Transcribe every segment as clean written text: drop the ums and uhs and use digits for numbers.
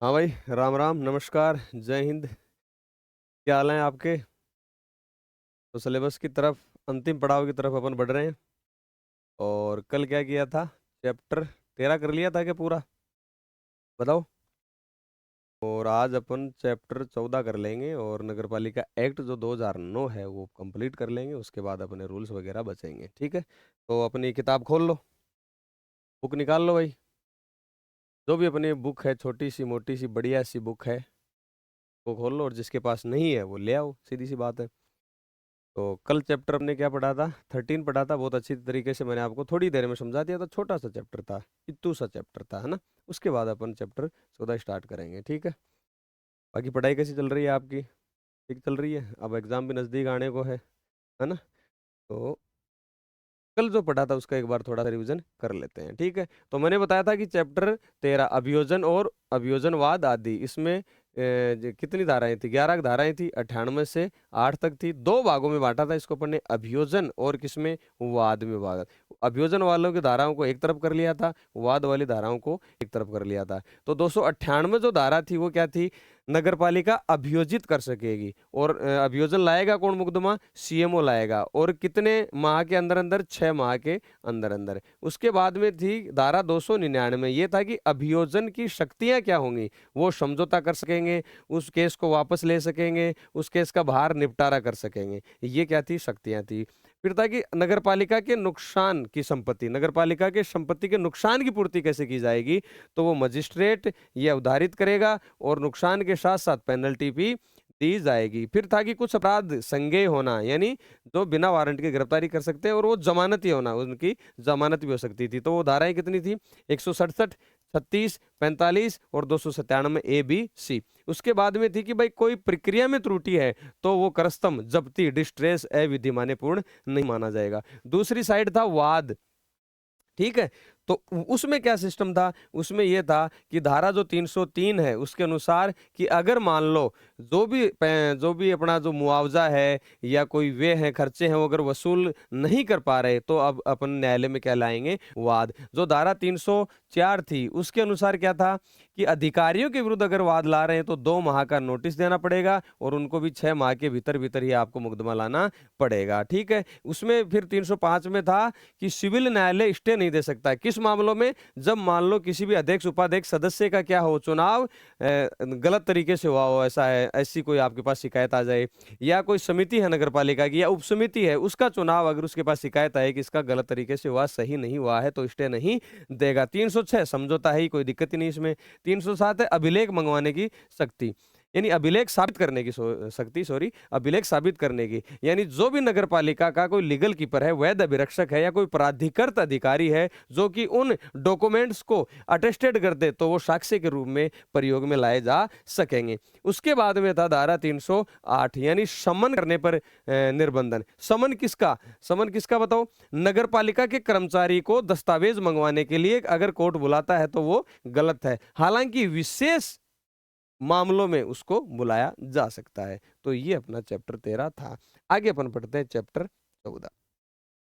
हाँ भाई, राम राम, नमस्कार, जय हिंद। क्या हाल है आपके? तो सिलेबस की तरफ, अंतिम पड़ाव की तरफ अपन बढ़ रहे हैं। और कल क्या किया था? चैप्टर 13 कर लिया था क्या पूरा? बताओ। और आज अपन चैप्टर 14 कर लेंगे और नगर पालिका एक्ट जो 2009 है वो कंप्लीट कर लेंगे। उसके बाद अपने रूल्स वगैरह बचेंगे, ठीक है? तो अपनी किताब खोल लो, बुक निकाल लो भाई। जो भी अपनी बुक है, छोटी सी मोटी सी बढ़िया सी बुक है, वो खोल लो। और जिसके पास नहीं है वो ले आओ, सीधी सी बात है। तो कल चैप्टर हमने क्या पढ़ा था? 13 पढ़ा था। बहुत अच्छी तरीके से मैंने आपको थोड़ी देर में समझा दिया था। छोटा सा चैप्टर था, इतू सा चैप्टर था, है ना? उसके बाद अपन चैप्टर 14 स्टार्ट करेंगे, ठीक है? बाकी पढ़ाई कैसी चल रही है आपकी? ठीक चल रही है? अब एग्जाम भी नज़दीक आने को है ना? तो कल जो पढ़ा था उसका एक बार थोड़ा सा रिवीजन कर लेते हैं, ठीक है? तो मैंने बताया था कि चैप्टर 13 अभियोजन और अभियोजनवाद आदि, इसमें कितनी धाराएं थी? 11 धाराएं थी। 98 से 8 तक थी। दो भागों में बांटा था इसको अपन ने, अभियोजन और किसमें? वाद में बांटा। अभियोजन वालों की धाराओं को एक तरफ कर लिया था, वाद वाली धाराओं को एक तरफ कर लिया था। तो 298 जो धारा थी वो क्या थी? नगर पालिका अभियोजित कर सकेगी। और अभियोजन लाएगा कौन मुकदमा? सीएमओ लाएगा। और कितने माह के अंदर अंदर? 6 माह के अंदर अंदर। उसके बाद में थी धारा 299, ये था कि अभियोजन की शक्तियां क्या होंगी? वो समझौता कर सकेंगे, उस केस को वापस ले सकेंगे, उस केस का बाहर निपटारा कर सकेंगे। ये क्या थी? शक्तियां थी। फिर था कि नगर पालिका के नुकसान की संपत्ति, नगर पालिका के संपत्ति के नुकसान की पूर्ति कैसे की जाएगी? तो वो मजिस्ट्रेट ये अवधारित करेगा और नुकसान के साथ साथ पेनल्टी भी दी जाएगी। फिर था कि कुछ अपराध संज्ञेय होना, यानी जो बिना वारंट के गिरफ्तारी कर सकते हैं, और वो जमानती होना, उनकी जमानत भी हो सकती थी। तो वो धाराएं कितनी थी? 167, 36, 45 और 297 ए बी सी। उसके बाद में थी कि भाई कोई प्रक्रिया में त्रुटि है तो वो करस्तम, जब्ती, डिस्ट्रेस, अविधि मान्यपूर्ण नहीं माना जाएगा। दूसरी साइड था वाद, ठीक है? तो उसमें क्या सिस्टम था? उसमें यह था कि धारा जो 303 है उसके अनुसार कि अगर मान लो जो भी अपना जो मुआवजा है या कोई वे है, खर्चे हैं, वो अगर वसूल नहीं कर पा रहे तो अब अपन न्यायालय में क्या लाएंगे? वाद। जो धारा 304 थी उसके अनुसार क्या था कि अधिकारियों के विरुद्ध अगर वाद ला रहे हैं तो 2 माह का नोटिस देना पड़ेगा और उनको भी 6 माह के भीतर भीतर ही आपको मुकदमा लाना पड़ेगा, ठीक है? उसमें फिर 305 में था कि सिविल न्यायालय स्टे नहीं दे सकता। किस मामलों में? जब मान लो किसी भी अध्यक्ष उपाध्यक्ष सदस्य का क्या हो, चुनाव गलत तरीके से हुआ हो, ऐसा है, ऐसी कोई आपके पास शिकायत आ जाए, या कोई समिति है नगर पालिका की या उप समिति है, उसका चुनाव अगर उसके पास शिकायत आए कि इसका गलत तरीके से हुआ, सही नहीं हुआ है, तो स्टे नहीं देगा। 306 समझौता है ही, कोई दिक्कत ही नहीं इसमें। 307 है अभिलेख मंगवाने की शक्ति, यानी अभिलेख साबित करने की शक्ति, सॉरी, अभिलेख साबित करने की। यानी जो भी नगर पालिका का कोई लीगल कीपर है, वैध अभिरक्षक है या कोई प्राधिकृत अधिकारी है जो कि उन डॉक्यूमेंट्स को अटेस्टेड कर दे, तो वो साक्ष्य के रूप में प्रयोग में लाए जा सकेंगे। उसके बाद में था धारा 308, यानी समन करने पर निर्बंधन। समन किसका बताओ? नगर पालिका के कर्मचारी को दस्तावेज मंगवाने के लिए अगर कोर्ट बुलाता है तो वो गलत है, हालांकि विशेष मामलों में उसको बुलाया जा सकता है। तो ये अपना चैप्टर 13 था। आगे अपन पढ़ते हैं चैप्टर 14।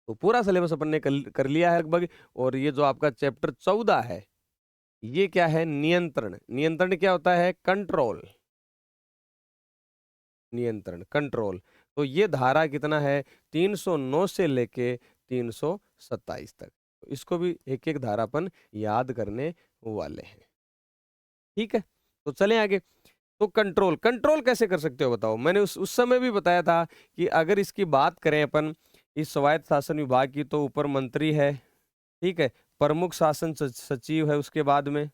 तो पूरा सिलेबस अपन ने कर लिया है लगभग। और ये जो आपका चैप्टर 14 है, ये क्या है? नियंत्रण। नियंत्रण क्या होता है? कंट्रोल। नियंत्रण, कंट्रोल। तो ये धारा कितना है? 309 से लेके 327 तक। तो इसको भी एक एक धारा अपन याद करने वाले हैं, ठीक है? तो चलें आगे। तो कंट्रोल, कंट्रोल कैसे कर सकते हो बताओ? मैंने उस समय भी बताया था कि अगर इसकी बात करें अपन, इस स्वायत्त शासन विभाग की, तो ऊपर मंत्री है, ठीक है? प्रमुख शासन सचिव है, उसके बाद में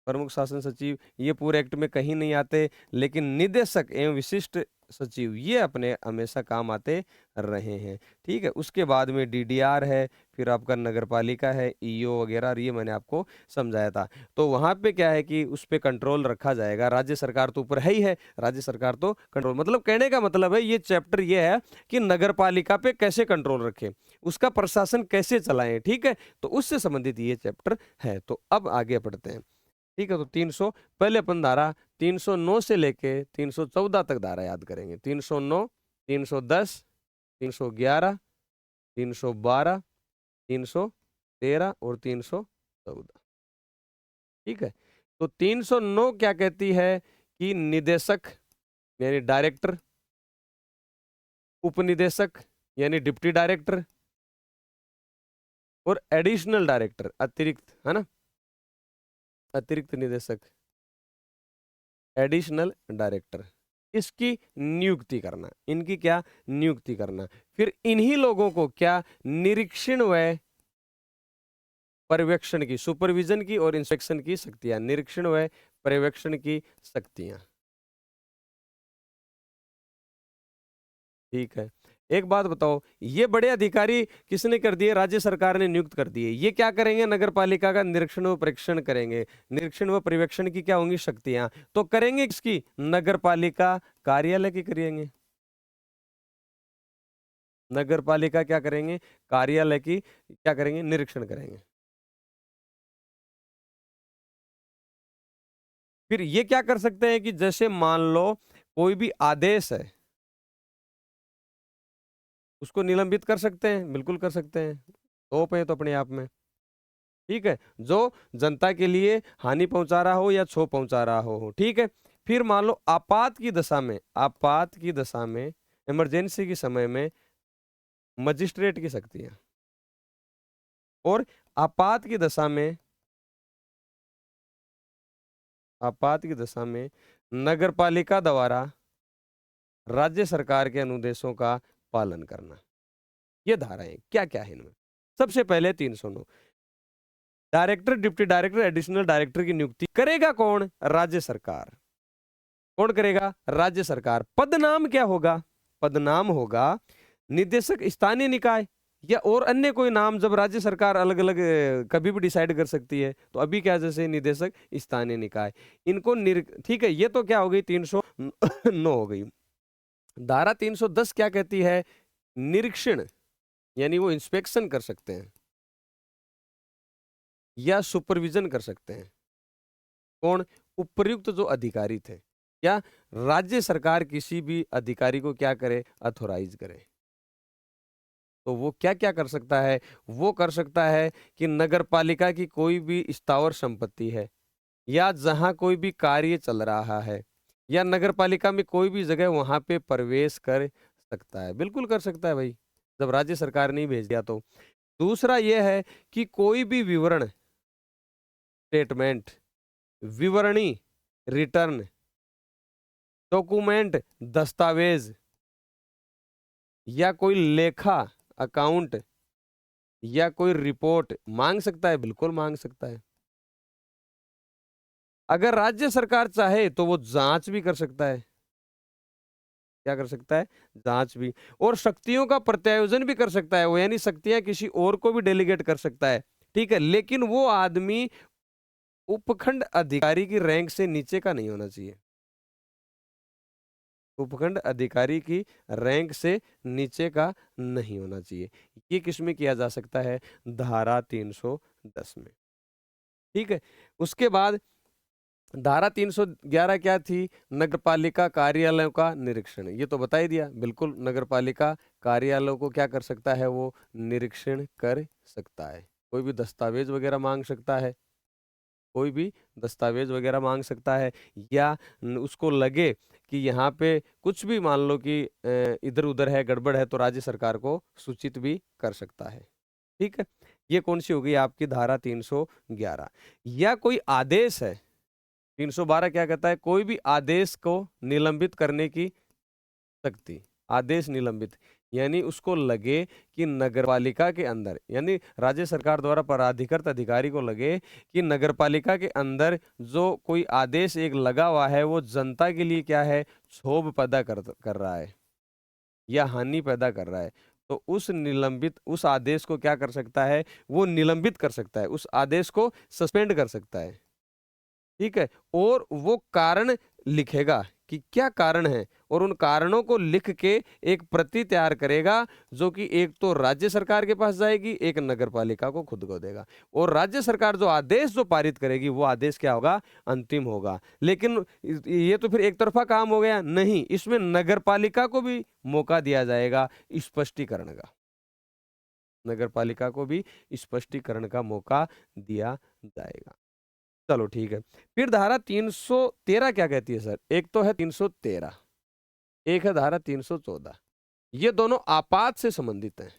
प्रमुख शासन सचिव, ये पूरे एक्ट में कहीं नहीं आते, लेकिन निदेशक एवं विशिष्ट सचिव ये अपने हमेशा काम आते रहे हैं, ठीक है? उसके बाद में डीडीआर है, फिर आपका नगर पालिका है, ईओ वगैरह, ये मैंने आपको समझाया था। तो वहां पे क्या है कि उस पे कंट्रोल रखा जाएगा। राज्य सरकार तो ऊपर है ही है, राज्य सरकार तो कंट्रोल, मतलब कहने का मतलब है ये चैप्टर ये है कि नगर पालिका पे कैसे कंट्रोल रखें, उसका प्रशासन कैसे चलाएं, ठीक है? तो उससे संबंधित ये चैप्टर है। तो अब आगे बढ़ते हैं, ठीक है? तो 300, पहले अपन धारा 309 से लेके 314 तक धारा याद करेंगे। 309, 310, 311, 312, 313 और 314, ठीक है? तो 309 क्या कहती है कि निदेशक यानी डायरेक्टर, उपनिदेशक यानी डिप्टी डायरेक्टर, और एडिशनल डायरेक्टर अतिरिक्त, है ना, अतिरिक्त निदेशक, एडिशनल डायरेक्टर, इसकी नियुक्ति करना, इनकी क्या नियुक्ति करना। फिर इन्हीं लोगों को क्या निरीक्षण व पर्यवेक्षण की, सुपरविजन की और इंस्पेक्शन की शक्तियां, निरीक्षण व पर्यवेक्षण की शक्तियां। ठीक है, एक बात बताओ, ये बड़े अधिकारी किसने कर दिए? राज्य सरकार ने नियुक्त कर दिए। ये क्या करेंगे? नगर पालिका का निरीक्षण व परीक्षण करेंगे। निरीक्षण व पर्यवेक्षण की क्या होंगी? शक्तियां। तो करेंगे किसकी? नगर पालिका कार्यालय की करेंगे। नगर पालिका क्या करेंगे? कार्यालय की क्या करेंगे? निरीक्षण करेंगे। फिर ये क्या कर सकते हैं कि जैसे मान लो कोई भी आदेश है, उसको निलंबित कर सकते हैं, बिल्कुल कर सकते हैं, तोप है तो अपने आप में। ठीक है, जो जनता के लिए हानि पहुंचा रहा हो या क्षोभ पहुंचा रहा हो। ठीक है, फिर मान लो आपात की दशा में, आपात की दशा में, इमरजेंसी के समय में मजिस्ट्रेट की शक्तियां, और आपात की दशा में, आपात की दशा में नगर पालिका द्वारा राज्य सरकार के अनुदेशों का पालन करना। ये धाराएं क्या क्या है इनमें? सबसे पहले 309, director, deputy director, additional director की नियुक्ति करेगा कौन? राज्य सरकार। कौन करेगा? राज्य सरकार। पदनाम क्या होगा? पदनाम होगा निदेशक स्थानीय निकाय, या और अन्य कोई नाम जब राज्य सरकार अलग अलग कभी भी डिसाइड कर सकती है। तो अभी क्या, जैसे निदेशक स्थानीय निकाय, इनको ठीक है, ये तो क्या हो गई? 309 हो गई। धारा 310 क्या कहती है? निरीक्षण, यानी वो इंस्पेक्शन कर सकते हैं या सुपरविजन कर सकते हैं। कौन? उपर्युक्त जो अधिकारी थे, या राज्य सरकार किसी भी अधिकारी को क्या करे? अथोराइज करे। तो वो क्या क्या कर सकता है? वो कर सकता है कि नगर पालिका की कोई भी स्थावर संपत्ति है, या जहां कोई भी कार्य चल रहा है, या नगर पालिका में कोई भी जगह, वहां पे प्रवेश कर सकता है। बिल्कुल कर सकता है भाई, जब राज्य सरकार ने भेज दिया तो। दूसरा यह है कि कोई भी विवरण, स्टेटमेंट, विवरणी, रिटर्न, डॉक्यूमेंट, दस्तावेज, या कोई लेखा, अकाउंट, या कोई रिपोर्ट मांग सकता है। बिल्कुल मांग सकता है। अगर राज्य सरकार चाहे तो वो जांच भी कर सकता है। क्या कर सकता है? जांच भी। और शक्तियों का प्रत्यायोजन भी कर सकता है वो, यानी शक्तियां किसी और को भी डेलीगेट कर सकता है। ठीक है, लेकिन वो आदमी उपखंड अधिकारी की रैंक से नीचे का नहीं होना चाहिए। उपखंड अधिकारी की रैंक से नीचे का नहीं होना चाहिए। ये किसमें किया जा सकता है? धारा 310 में। ठीक है, उसके बाद धारा 311 क्या थी? नगरपालिका कार्यालयों का निरीक्षण। ये तो बता ही दिया। बिल्कुल, नगरपालिका कार्यालयों को क्या कर सकता है? वो निरीक्षण कर सकता है। कोई भी दस्तावेज वगैरह मांग सकता है, कोई भी दस्तावेज वगैरह मांग सकता है, या उसको लगे कि यहाँ पे कुछ भी मान लो कि इधर उधर है, गड़बड़ है, तो राज्य सरकार को सूचित भी कर सकता है। ठीक है, ये कौन सी हो गई आपकी? धारा 311। या कोई आदेश है, 312 क्या कहता है? कोई भी आदेश को निलंबित करने की शक्ति। आदेश निलंबित, यानी उसको लगे कि नगरपालिका के अंदर, यानी राज्य सरकार द्वारा पराधिकृत अधिकारी को लगे कि नगरपालिका के अंदर जो कोई आदेश एक लगा हुआ है, वो जनता के लिए क्या है? क्षोभ पैदा कर रहा है या हानि पैदा कर रहा है, तो उस आदेश को क्या कर सकता है? वो निलंबित कर सकता है, उस आदेश को सस्पेंड कर सकता है। ठीक है, और वो कारण लिखेगा कि क्या कारण है, और उन कारणों को लिख के एक प्रति तैयार करेगा, जो कि एक तो राज्य सरकार के पास जाएगी, एक नगर पालिका को खुद को देगा। और राज्य सरकार जो आदेश जो पारित करेगी, वो आदेश क्या होगा? अंतिम होगा। लेकिन ये तो फिर एक तरफा काम हो गया नहीं, इसमें नगर पालिका को भी मौका दिया जाएगा स्पष्टीकरण का। नगर पालिका को भी स्पष्टीकरण का मौका दिया जाएगा। चलो ठीक है। फिर धारा 313 क्या कहती है सर? एक तो है 313, एक है धारा 314। ये दोनों आपात से संबंधित हैं।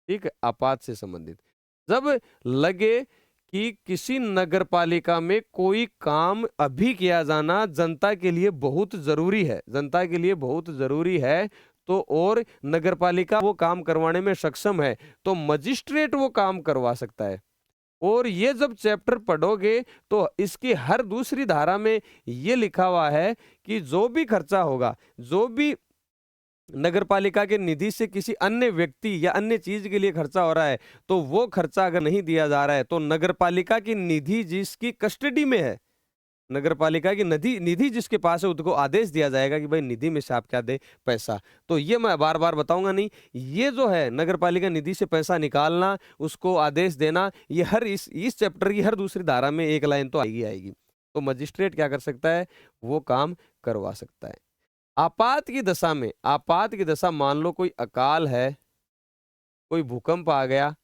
ठीक है, आपात से संबंधित। जब लगे कि किसी नगर पालिका में कोई काम अभी किया जाना जनता के लिए बहुत जरूरी है, जनता के लिए बहुत जरूरी है, तो और नगर पालिका वो काम करवाने में सक्षम है, तो मजिस्ट्रेट वो काम करवा सकता है। और ये जब चैप्टर पढ़ोगे तो इसकी हर दूसरी धारा में ये लिखा हुआ है कि जो भी खर्चा होगा, जो भी नगरपालिका के निधि से किसी अन्य व्यक्ति या अन्य चीज के लिए खर्चा हो रहा है, तो वो खर्चा अगर नहीं दिया जा रहा है तो नगरपालिका की निधि जिसकी कस्टडी में है, नगरपालिका की निधि निधि जिसके पास है, उसको आदेश दिया जाएगा कि भाई निधि में से आप क्या दे पैसा। तो ये मैं बार बार बताऊंगा नहीं, ये जो है नगरपालिका निधि से पैसा निकालना, उसको आदेश देना, ये हर इस चैप्टर की हर दूसरी धारा में एक लाइन तो आएगी आएगी। तो मजिस्ट्रेट क्या कर सकता है? वो काम करवा सकता है। आपात की दशा में, आपात की दशा मान लो कोई अकाल है, कोई भूकंप आ गया,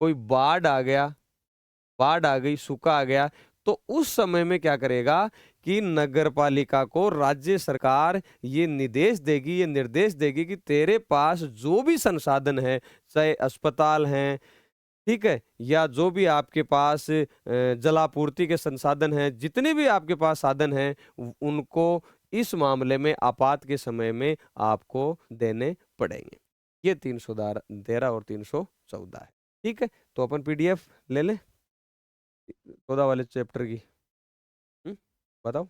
कोई बाढ़ आ गया, बाढ़ आ गई, सूखा आ गया, तो उस समय में क्या करेगा कि नगरपालिका को राज्य सरकार ये निर्देश देगी, ये निर्देश देगी कि तेरे पास जो भी संसाधन है, चाहे अस्पताल हैं, ठीक है, या जो भी आपके पास जलापूर्ति के संसाधन हैं, जितने भी आपके पास साधन हैं, उनको इस मामले में आपात के समय में आपको देने पड़ेंगे। ये 313 और 314 है। ठीक है, तो अपन पीडीएफ ले लें 14 वाले चैप्टर की। बताओ,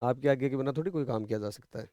आपके आगे के बिना थोड़ी कोई काम किया जा सकता है।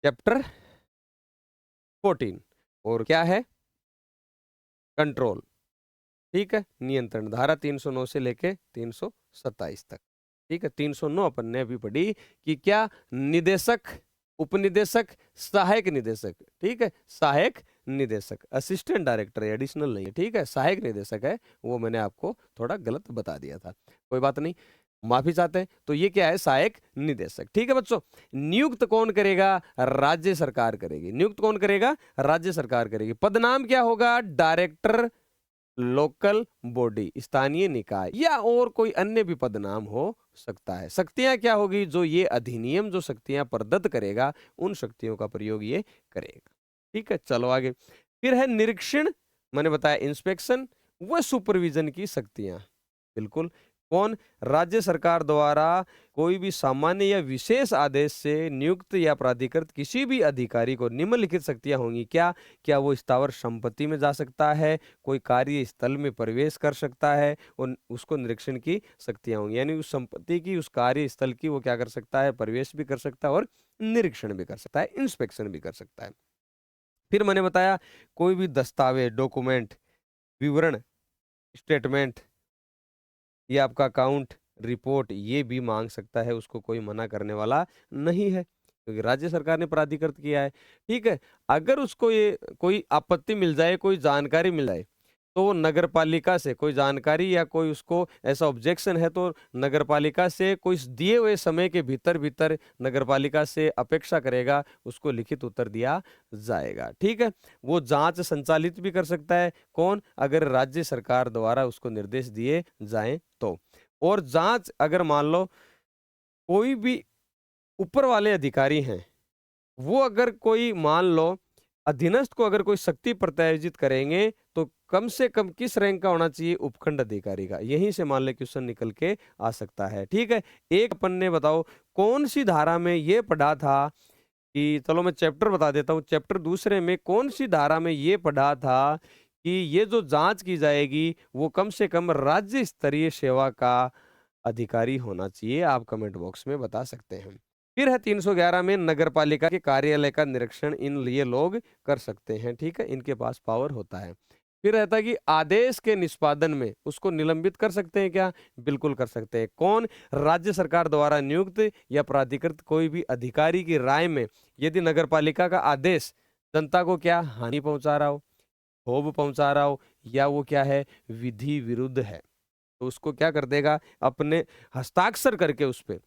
चैप्टर 14 और क्या है? कंट्रोल। ठीक है, नियंत्रण। धारा 309 से लेके 327 तक। ठीक है, 309 अपन ने अभी पढ़ी कि क्या निदेशक, उपनिदेशक, सहायक निदेशक। ठीक है, सहायक निदेशक, असिस्टेंट डायरेक्टर है, एडिशनल नहीं है। ठीक है, सहायक निदेशक है, वो मैंने आपको थोड़ा गलत बता दिया था, कोई बात नहीं, माफी चाहते हैं। तो ये क्या है? सहायक निदेशक। ठीक है बच्चों, नियुक्त कौन करेगा? राज्य सरकार करेगी। नियुक्त कौन करेगा? राज्य सरकार करेगी। पदनाम क्या होगा? डायरेक्टर, लोकल बॉडी, स्थानीय निकाय, या और कोई अन्य भी पदनाम हो सकता है। शक्तियां क्या होगी? जो ये अधिनियम जो शक्तियां प्रदत्त करेगा, उन शक्तियों का प्रयोग ये करेगा। ठीक है, चलो आगे। फिर है निरीक्षण, मैंने बताया इंस्पेक्शन व सुपरविजन की शक्तियां। बिल्कुल, कौन? राज्य सरकार द्वारा कोई भी सामान्य या विशेष आदेश से नियुक्त या प्राधिकृत किसी भी अधिकारी को निम्नलिखित शक्तियां होंगी। क्या? क्या वो स्थावर संपत्ति में जा सकता है, कोई कार्य स्थल में प्रवेश कर सकता है, और उसको निरीक्षण की शक्तियां होंगी। यानी उस संपत्ति की, उस कार्य स्थल की वो क्या कर सकता है? प्रवेश भी कर सकता है और निरीक्षण भी कर सकता है, इंस्पेक्शन भी कर सकता है। फिर मैंने बताया कोई भी दस्तावेज, डॉक्यूमेंट, विवरण, स्टेटमेंट, ये आपका अकाउंट रिपोर्ट, ये भी मांग सकता है, उसको कोई मना करने वाला नहीं है, क्योंकि राज्य सरकार ने प्राधिकृत किया है। ठीक है, अगर उसको ये कोई आपत्ति मिल जाए, कोई जानकारी मिल जाए, तो वो नगर पालिका से कोई जानकारी या कोई उसको ऐसा ऑब्जेक्शन है, तो नगर पालिका से कोई दिए हुए समय के भीतर भीतर नगर पालिका से अपेक्षा करेगा, उसको लिखित उत्तर दिया जाएगा। ठीक है, वो जांच संचालित भी कर सकता है। कौन? अगर राज्य सरकार द्वारा उसको निर्देश दिए जाएं तो। और जांच अगर मान लो कोई भी ऊपर वाले अधिकारी हैं, वो अगर कोई मान लो अधीनस्थ को अगर कोई शक्ति प्रत्यायोजित करेंगे, तो कम से कम किस रैंक का होना चाहिए? उपखंड अधिकारी का। यहीं से मान ले क्वेश्चन निकल के आ सकता है। ठीक है, एक अपन ने बताओ कौन सी धारा में ये पढ़ा था कि, चलो मैं चैप्टर बता देता हूँ, चैप्टर दूसरे में कौन सी धारा में ये पढ़ा था कि ये जो जांच की जाएगी वो कम से कम राज्य स्तरीय सेवा का अधिकारी होना चाहिए? आप कमेंट बॉक्स में बता सकते हैं। फिर है 311 में नगरपालिका के कार्यालय का निरीक्षण इन लिए लोग कर सकते हैं। ठीक है, इनके पास पावर होता है। फिर रहता है कि आदेश के निष्पादन में उसको निलंबित कर सकते हैं क्या? बिल्कुल कर सकते हैं। कौन? राज्य सरकार द्वारा नियुक्त या प्राधिकृत कोई भी अधिकारी की राय में यदि नगरपालिका का आदेश जनता को क्या हानि पहुंचा रहा हो, क्षोभ पहुंचा रहा हो, या वो क्या है, विधि विरुद्ध है, तो उसको क्या कर देगा, अपने हस्ताक्षर करके उस पे,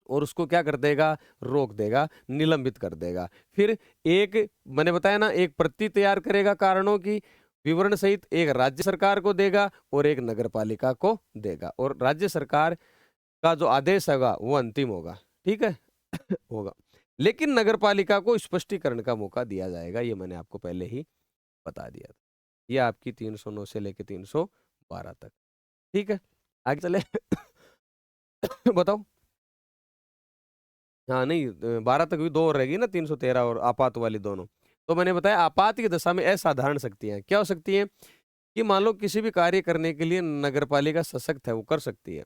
और उसको क्या कर देगा, रोक देगा, निलंबित कर देगा। फिर एक, मैंने बताया ना, एक प्रति तैयार करेगा कारणों की विवरण सहित, एक राज्य सरकार को देगा और एक नगरपालिका को देगा, और राज्य सरकार का जो आदेश होगा वो अंतिम होगा, ठीक है। होगा, लेकिन नगरपालिका को स्पष्टीकरण का मौका दिया जाएगा, ये मैंने आपको पहले ही बता दिया था। ये आपकी 309 से लेके 312 तक, ठीक है। आगे चले। बताओ। हाँ नहीं, 12 तक भी दो और रहेगी ना, 313 और आपात वाली दोनों। तो मैंने बताया आपात की दशा में असाधारण शक्तियां क्या हो सकती हैं, कि मान लो किसी भी कार्य करने के लिए नगरपालिका सशक्त है, वो कर सकती है,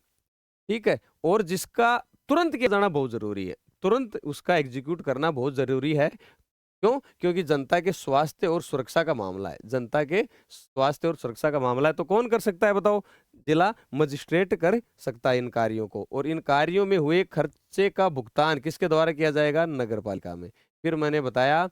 ठीक है, और जिसका तुरंत किया जाना बहुत जरूरी है, तुरंत उसका एग्जीक्यूट करना बहुत जरूरी है। क्यों? क्योंकि जनता के स्वास्थ्य और सुरक्षा का मामला है, जनता के स्वास्थ्य और सुरक्षा का मामला है, तो कौन कर सकता है बताओ? जिला मजिस्ट्रेट कर सकता है इन कार्यों को, और इन कार्यों में हुए खर्चे का भुगतान किसके द्वारा किया जाएगा? नगरपालिका में। फिर मैंने बताया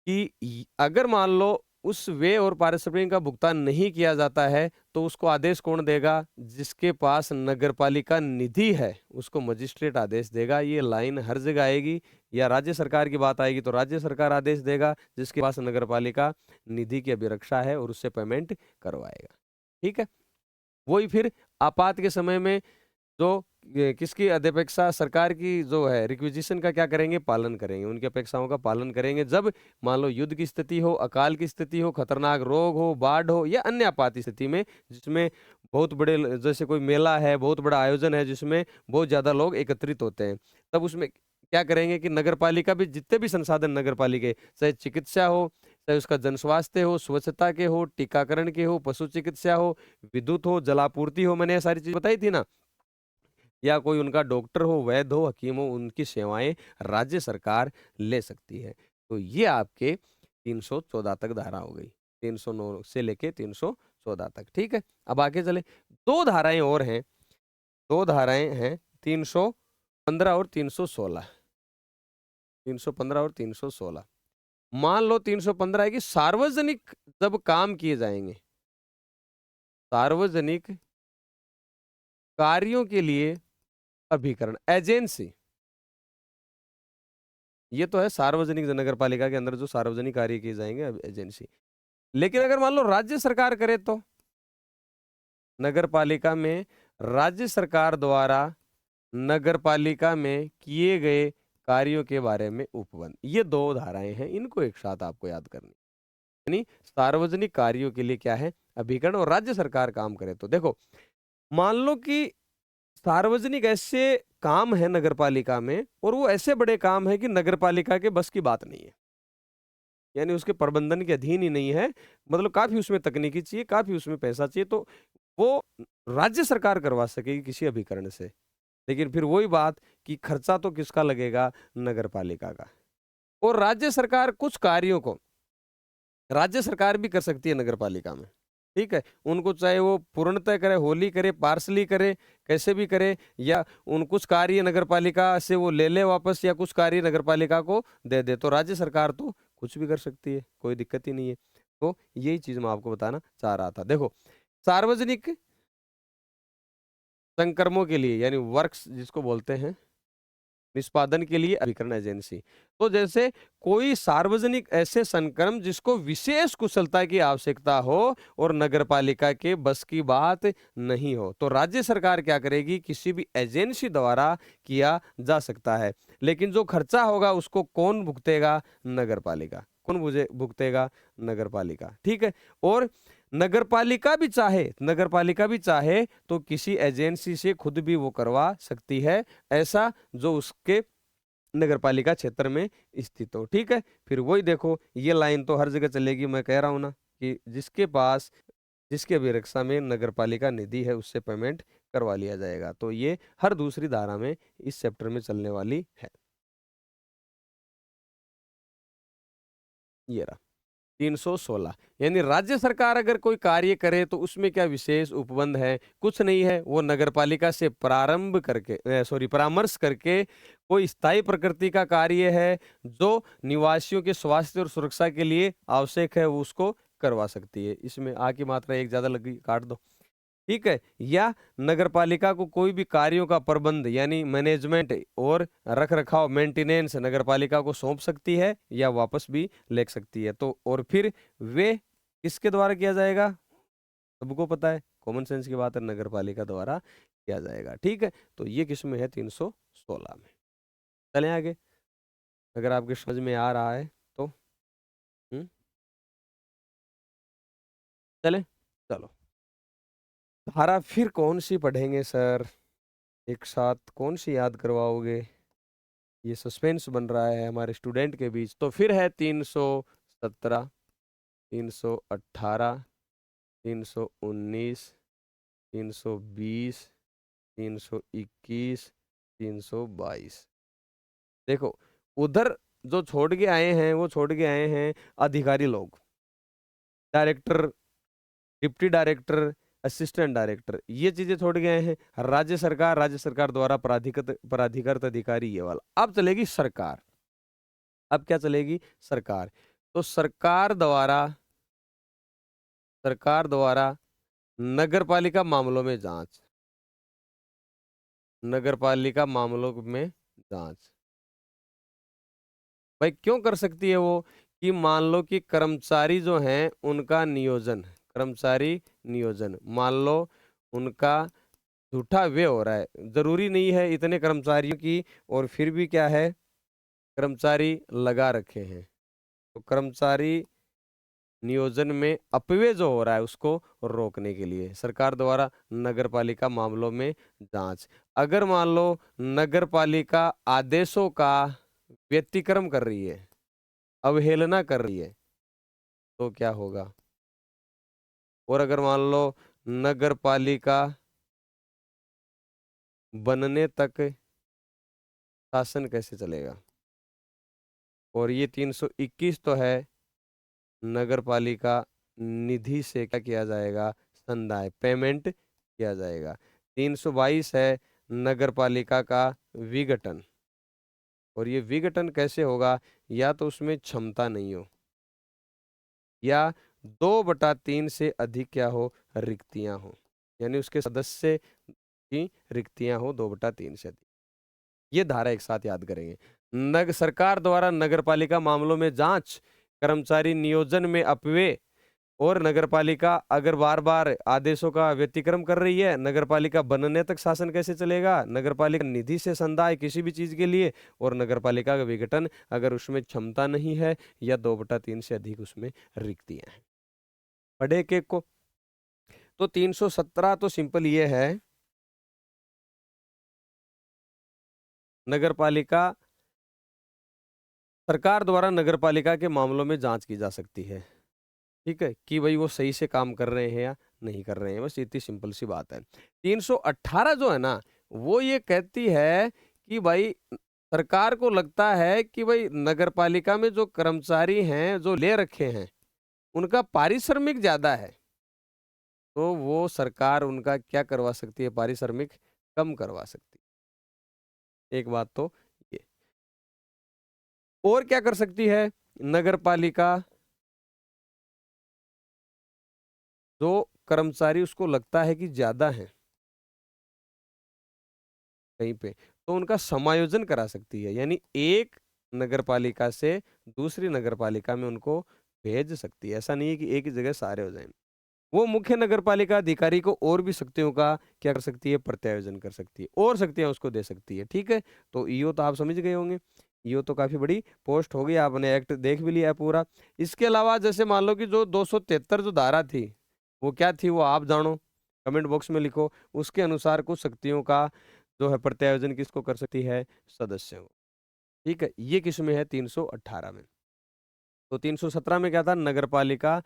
कि अगर मान लो उस व्यय और पारिश्रमिक का भुगतान नहीं किया जाता है, तो उसको आदेश कौन देगा? जिसके पास नगरपालिका निधि है उसको मजिस्ट्रेट आदेश देगा। ये लाइन हर जगह आएगी, या राज्य सरकार की बात आएगी तो राज्य सरकार आदेश देगा, जिसके पास नगरपालिका निधि की अभिरक्षा है और उससे पेमेंट करवाएगा, ठीक है। वही फिर आपात के समय में जो किसकी अध्यपेक्षा, सरकार की जो है रिक्विजिशन का क्या करेंगे? पालन करेंगे, उनकी अपेक्षाओं का पालन करेंगे। जब मान लो युद्ध की स्थिति हो, अकाल की स्थिति हो, खतरनाक रोग हो, बाढ़ हो, या अन्य आपात स्थिति में, जिसमें बहुत बड़े, जैसे कोई मेला है, बहुत बड़ा आयोजन है जिसमें बहुत ज्यादा लोग एकत्रित होते हैं, तब उसमें क्या करेंगे कि नगरपालिका भी, जितने भी संसाधन नगरपालिका, चाहे चिकित्सा हो, चाहे उसका जन स्वास्थ्य हो, स्वच्छता के हो, टीकाकरण के हो, पशु चिकित्सा हो, विद्युत हो, जलापूर्ति हो, मैंने ये सारी चीज बताई थी ना, या कोई उनका डॉक्टर हो, वैद्य हो, हकीम हो, उनकी सेवाएं राज्य सरकार ले सकती है। तो ये आपके 314 तक धारा हो गई, 309 से लेके 314 तक, ठीक है। अब आगे चले, दो धाराएं और हैं, दो धाराएं हैं, 315 और 316, 315 और 316। मान लो 315 है कि सार्वजनिक जब काम किए जाएंगे, सार्वजनिक कार्यों के लिए अभिकरण, एजेंसी, ये तो है सार्वजनिक नगर पालिका के अंदर जो सार्वजनिक कार्य किए जाएंगे, एजेंसी। लेकिन अगर मान लो राज्य सरकार करे, तो नगर पालिका में राज्य सरकार द्वारा नगर पालिका में किए गए कार्यों के बारे में उपबंध, ये दो धाराएं हैं, इनको एक साथ आपको याद करनी। यानी सार्वजनिक कार्यों के लिए क्या है? अभिकरण, और राज्य सरकार काम करे तो देखो, मान लो कि सार्वजनिक ऐसे काम है नगरपालिका में, और वो ऐसे बड़े काम है कि नगरपालिका के बस की बात नहीं है, यानी उसके प्रबंधन के अधीन ही नहीं है, मतलब काफी उसमें तकनीकी चाहिए, काफी उसमें पैसा चाहिए, तो वो राज्य सरकार करवा सकेगी किसी अभिकरण से। लेकिन फिर वही बात कि खर्चा तो किसका लगेगा? नगरपालिका का। और राज्य सरकार कुछ कार्यों को राज्य सरकार भी कर सकती है नगरपालिका में, ठीक है, उनको चाहे वो पूर्णतः करे, होली करे, पार्सली करे, कैसे भी करे, या उन कुछ कार्य नगरपालिका से वो ले ले वापस, या कुछ कार्य नगरपालिका को दे दे, तो राज्य सरकार तो कुछ भी कर सकती है, कोई दिक्कत ही नहीं है। तो यही चीज मैं आपको बताना चाह रहा था। देखो, सार्वजनिक संक्रमों के लिए, यानी वर्क्स जिसको बोलते हैं, निष्पादन के लिए अभिकरण एजेंसी। तो जैसे कोई सार्वजनिक ऐसे संक्रम जिसको विशेष कुशलता की आवश्यकता हो और नगरपालिका के बस की बात नहीं हो, तो राज्य सरकार क्या करेगी? किसी भी एजेंसी द्वारा किया जा सकता है, लेकिन जो खर्चा होगा उसको कौन भुगतेगा? नगरपालिका। कौन भुगतेगा? नगरपालिका, ठीक है। और नगरपालिका भी चाहे तो किसी एजेंसी से खुद भी वो करवा सकती है, ऐसा जो उसके नगरपालिका क्षेत्र में स्थित हो, ठीक है। फिर वही देखो, ये लाइन तो हर जगह चलेगी, मैं कह रहा हूं ना, कि जिसके पास, जिसके अभिरक्षा में नगरपालिका निधि है उससे पेमेंट करवा लिया जाएगा। तो ये हर दूसरी धारा में इस चैप्टर में चलने वाली है। ये रहा 316। यानी राज्य सरकार अगर कोई कार्य करे तो उसमें क्या विशेष उपबंध है? कुछ नहीं है, वो नगरपालिका से परामर्श करके कोई स्थायी प्रकृति का कार्य है जो निवासियों के स्वास्थ्य और सुरक्षा के लिए आवश्यक है, वो उसको करवा सकती है। इसमें आ की मात्रा एक ज्यादा लगी, काट दो, ठीक है। या नगरपालिका को कोई भी कार्यों का प्रबंध यानी मैनेजमेंट और रख रखाव मेंटेनेंस नगरपालिका को सौंप सकती है या वापस भी ले सकती है। तो और फिर वे किसके द्वारा किया जाएगा? सबको पता है, कॉमन सेंस की बात है, नगरपालिका द्वारा किया जाएगा, ठीक है। तो ये किसमें है? 316 में। चलें आगे, अगर आपके समझ में आ रहा है तो। चलें, चलो धारा फिर कौन सी पढ़ेंगे सर? एक साथ कौन सी याद करवाओगे? ये सस्पेंस बन रहा है हमारे स्टूडेंट के बीच। तो फिर है 317, 318, 319, 320, 321, 322। देखो उधर जो छोड़ के आए हैं वो छोड़ के आए हैं अधिकारी लोग, director, deputy director, assistant director, ये चीजें छोड़ गए हैं। राज्य सरकार द्वारा प्राधिकृत अधिकारी, ये वाला। अब चलेगी सरकार। अब क्या चलेगी? सरकार। तो सरकार द्वारा नगरपालिका मामलों में जांच, नगरपालिका मामलों में जांच भाई क्यों कर सकती है वो? कि मान लो कि कर्मचारी जो हैं उनका नियोजन, कर्मचारी नियोजन, मान लो उनका झूठा व्यय हो रहा है, जरूरी नहीं है इतने कर्मचारियों की, और फिर भी क्या है, कर्मचारी लगा रखे हैं। तो कर्मचारी नियोजन में अपव्यय जो हो रहा है उसको रोकने के लिए सरकार द्वारा नगरपालिका मामलों में जांच। अगर मान लो नगरपालिका आदेशों का व्यतिक्रम कर रही है, अवहेलना कर रही है, तो क्या होगा? और अगर मान लो नगरपालिका बनने तक शासन कैसे चलेगा? और ये 321 तो है नगरपालिका निधि से क्या किया जाएगा? संदाय, पेमेंट किया जाएगा। 322 है नगरपालिका का विघटन, और ये विघटन कैसे होगा? या तो उसमें क्षमता नहीं हो, या 2/3 से अधिक क्या हो? रिक्तियां हो, यानी उसके सदस्य की रिक्तियां हो 2/3 से अधिक। ये धारा एक साथ याद करेंगे। सरकार द्वारा नगरपालिका मामलों में जांच, कर्मचारी नियोजन में अपव्यय, और नगरपालिका अगर बार बार आदेशों का व्यतिक्रम कर रही है, नगरपालिका बनने तक शासन कैसे चलेगा? नगरपालिका निधि से संदाय किसी भी चीज के लिए, और नगरपालिका का विघटन अगर उसमें क्षमता नहीं है या 2/3 से अधिक उसमें रिक्तियां हैं। पढ़े के को तो 317 तो सिंपल ये है, नगरपालिका, सरकार द्वारा नगरपालिका के मामलों में जांच की जा सकती है, ठीक है, कि भाई वो सही से काम कर रहे हैं या नहीं कर रहे हैं, बस इतनी सिंपल सी बात है। 318 जो है ना, वो ये कहती है कि भाई सरकार को लगता है कि भाई नगरपालिका में जो कर्मचारी हैं जो ले रखे हैं उनका पारिश्रमिक ज्यादा है, तो वो सरकार उनका क्या करवा सकती है? पारिश्रमिक कम करवा सकती है। एक बात तो ये, और क्या कर सकती है नगरपालिका? जो कर्मचारी उसको लगता है कि ज्यादा है कहीं पे, तो उनका समायोजन करा सकती है, यानी एक नगरपालिका से दूसरी नगरपालिका में उनको भेज सकती है। ऐसा नहीं है कि एक ही जगह सारे हो जाएं। वो मुख्य नगरपालिका अधिकारी को और भी शक्तियों का क्या कर सकती है? प्रत्यायोजन कर सकती है, और शक्तियां उसको दे सकती है, ठीक है। तो ईओ तो आप समझ गए होंगे, ईओ तो काफी बड़ी पोस्ट होगी, आपने एक्ट देख भी लिया है पूरा। इसके अलावा जैसे मान लो कि जो 273 जो धारा थी वो क्या थी, वो आप जानो, कमेंट बॉक्स में लिखो। उसके अनुसार कुछ शक्तियों का जो है प्रत्यायोजन किसको कर सकती है? सदस्यों को, ठीक है। ये किस में है? 318 में। तो 317 में क्या था? नगरपालिका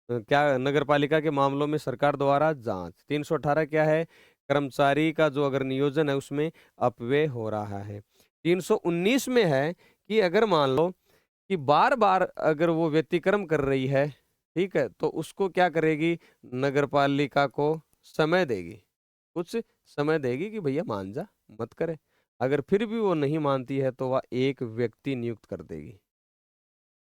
क्या, नगरपालिका के मामलों में सरकार द्वारा जांच। 318 क्या है? कर्मचारी का जो अगर नियोजन है उसमें अपव्यय हो रहा है। 319 में है कि अगर मान लो कि बार बार अगर वो व्यतिक्रम कर रही है, ठीक है, तो उसको क्या करेगी, नगर पालिका को समय देगी, कुछ समय देगी कि भैया मान जा, मत करे। अगर फिर भी वो नहीं मानती है तो वह एक व्यक्ति नियुक्त कर देगी,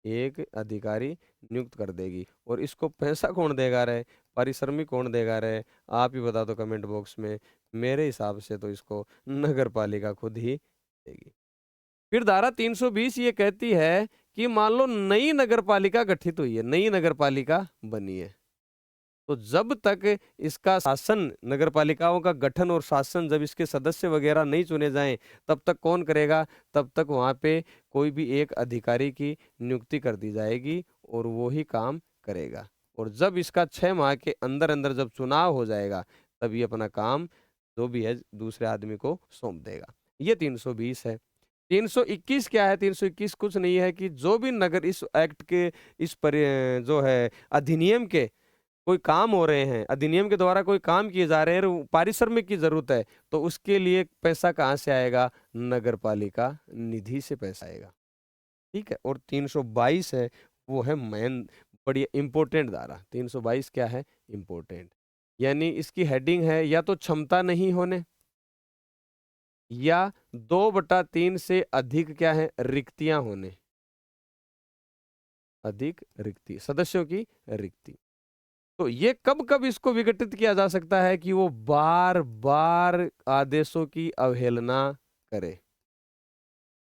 एक अधिकारी नियुक्त कर देगी। और इसको पैसा कौन देगा रहे, पारिश्रमिक कौन देगा रहे, आप ही बता दो कमेंट बॉक्स में। मेरे हिसाब से तो इसको नगर पालिका खुद ही देगी। फिर धारा 320 ये कहती है कि मान लो नई नगर पालिका गठित हुई है, नई नगर पालिका बनी है, तो जब तक इसका शासन, नगर पालिकाओं का गठन और शासन, जब इसके सदस्य वगैरह नहीं चुने जाएं, तब तक कौन करेगा, तब तक वहां पे कोई भी एक अधिकारी की नियुक्ति कर दी जाएगी और वो ही काम करेगा। और जब इसका 6 माह के अंदर अंदर जब चुनाव हो जाएगा, तब ये अपना काम जो भी है दूसरे आदमी को सौंप देगा। ये 320 है। 321 क्या है, 321 कुछ नहीं है कि जो भी नगर इस एक्ट के, इस पर जो है अधिनियम के कोई काम हो रहे हैं, अधिनियम के द्वारा कोई काम किए जा रहे हैं और पारिश्रमिक की जरूरत है, तो उसके लिए पैसा कहाँ से आएगा, नगर पालिका निधि से पैसा आएगा। ठीक है। और 322 है, वो है मेन बड़ी इंपॉर्टेंट धारा। 322 क्या है, इंपॉर्टेंट, यानी इसकी हेडिंग है या तो क्षमता नहीं होने, या 2/3 से अधिक क्या है, रिक्तियां होने, अधिक रिक्ति, सदस्यों की रिक्ति। तो ये कब कब इसको विघटित किया जा सकता है कि वो बार बार आदेशों की अवहेलना करे,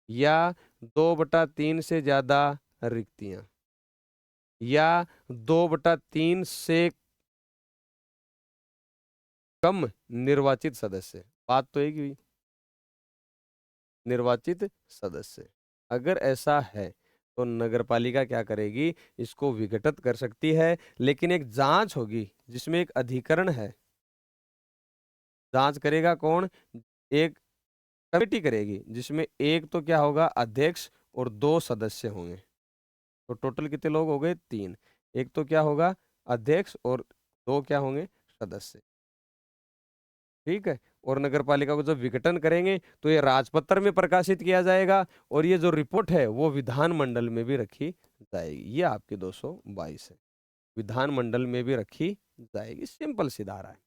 या 2/3 से ज्यादा रिक्तियां, या 2/3 से कम निर्वाचित सदस्य। बात तो एक ही हुई, निर्वाचित सदस्य। अगर ऐसा है तो नगरपालिका क्या करेगी, इसको विघटित कर सकती है, लेकिन एक जांच होगी जिसमें एक अधिकरण है। जांच करेगा कौन, एक कमेटी करेगी, जिसमें एक तो क्या होगा, अध्यक्ष और 2 सदस्य होंगे। तो टोटल कितने लोग हो गए, 3। एक तो क्या होगा, अध्यक्ष और 2 क्या होंगे, सदस्य। ठीक है। और नगर पालिका को जब विघटन करेंगे तो ये राजपत्र में प्रकाशित किया जाएगा, और ये जो रिपोर्ट है वो विधानमंडल में भी रखी जाएगी। ये आपकी 222 है, विधानमंडल में भी रखी जाएगी। सिंपल सी धारा है।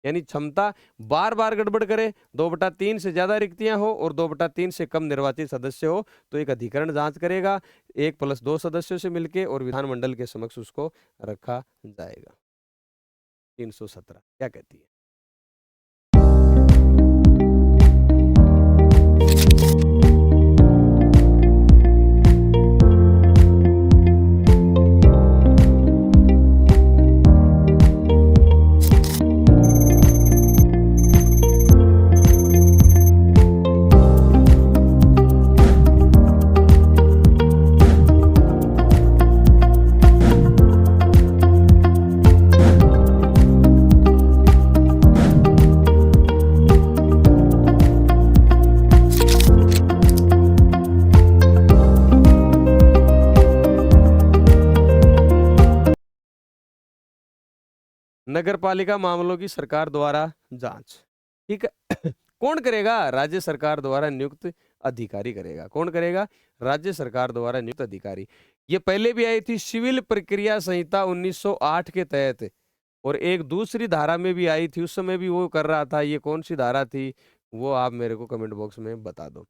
यानी क्षमता बार बार गड़बड़ करे, 2/3 से ज्यादा रिक्तियां हो और 2/3 से कम निर्वाचित सदस्य हो, तो एक अधिकरण जांच करेगा 1+2 सदस्यों से मिलके, और विधानमंडल के समक्ष उसको रखा जाएगा। 317 क्या कहती है। नगर पालिका मामलों की सरकार द्वारा जांच। ठीक है। कौन करेगा, राज्य सरकार द्वारा नियुक्त अधिकारी करेगा। कौन करेगा, राज्य सरकार द्वारा नियुक्त अधिकारी। ये पहले भी आई थी सिविल प्रक्रिया संहिता 1908 के तहत, और एक दूसरी धारा में भी आई थी, उस समय भी वो कर रहा था। ये कौन सी धारा थी, वो आप मेरे को कमेंट बॉक्स में बता दो।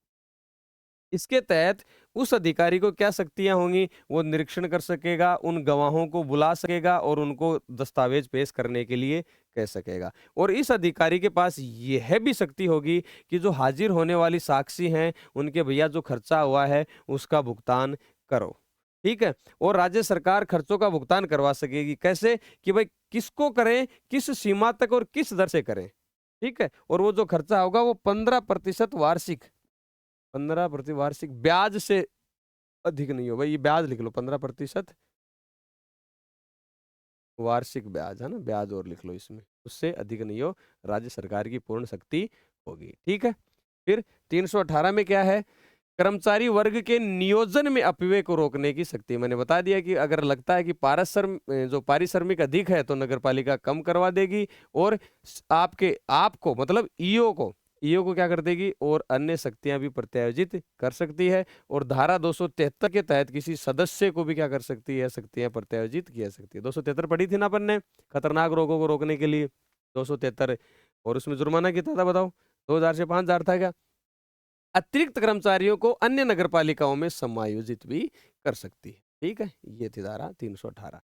इसके तहत उस अधिकारी को क्या शक्तियां होंगी, वो निरीक्षण कर सकेगा, उन गवाहों को बुला सकेगा और उनको दस्तावेज पेश करने के लिए कह सकेगा। और इस अधिकारी के पास यह भी शक्ति होगी कि जो हाजिर होने वाली साक्षी हैं, उनके भैया जो खर्चा हुआ है उसका भुगतान करो। ठीक है। और राज्य सरकार खर्चों का भुगतान करवा सकेगी। कैसे, कि भाई किसको करें, किस सीमा तक और किस दर से करें। ठीक है। और वो जो खर्चा होगा वो 15% वार्षिक, 15% वार्षिक, ब्याज से अधिक नहीं हो। भाई ये ब्याज लिख लो, 15% वार्षिक ब्याज है ना, ब्याज और लिख लो इसमें, उससे अधिक नहीं हो, राज्य सरकार की पूर्ण शक्ति होगी। ठीक है। फिर 318 में क्या है, कर्मचारी वर्ग के नियोजन में अपव्यय को रोकने की शक्ति। मैंने बता दिया कि अगर लगता है कि पारिश्रमिक अधिक है तो नगर पालिका कम करवा देगी, और आपको मतलब ईओ को, ईओ को क्या कर देगी, और अन्य शक्तियां भी प्रत्यायोजित कर सकती है। और धारा 273 के तहत किसी सदस्य को भी क्या कर सकती है, शक्तियां प्रत्यायोजित किया सकती है। 273 पढ़ी थी ना अपन ने, खतरनाक रोगों को रोकने के लिए 273। और उसमें जुर्माना कितना था बताओ, 2000 से 5000 था क्या। अतिरिक्त कर्मचारियों को अन्य नगर पालिकाओं में समायोजित भी कर सकती है। ठीक है, ये थी धारा 318।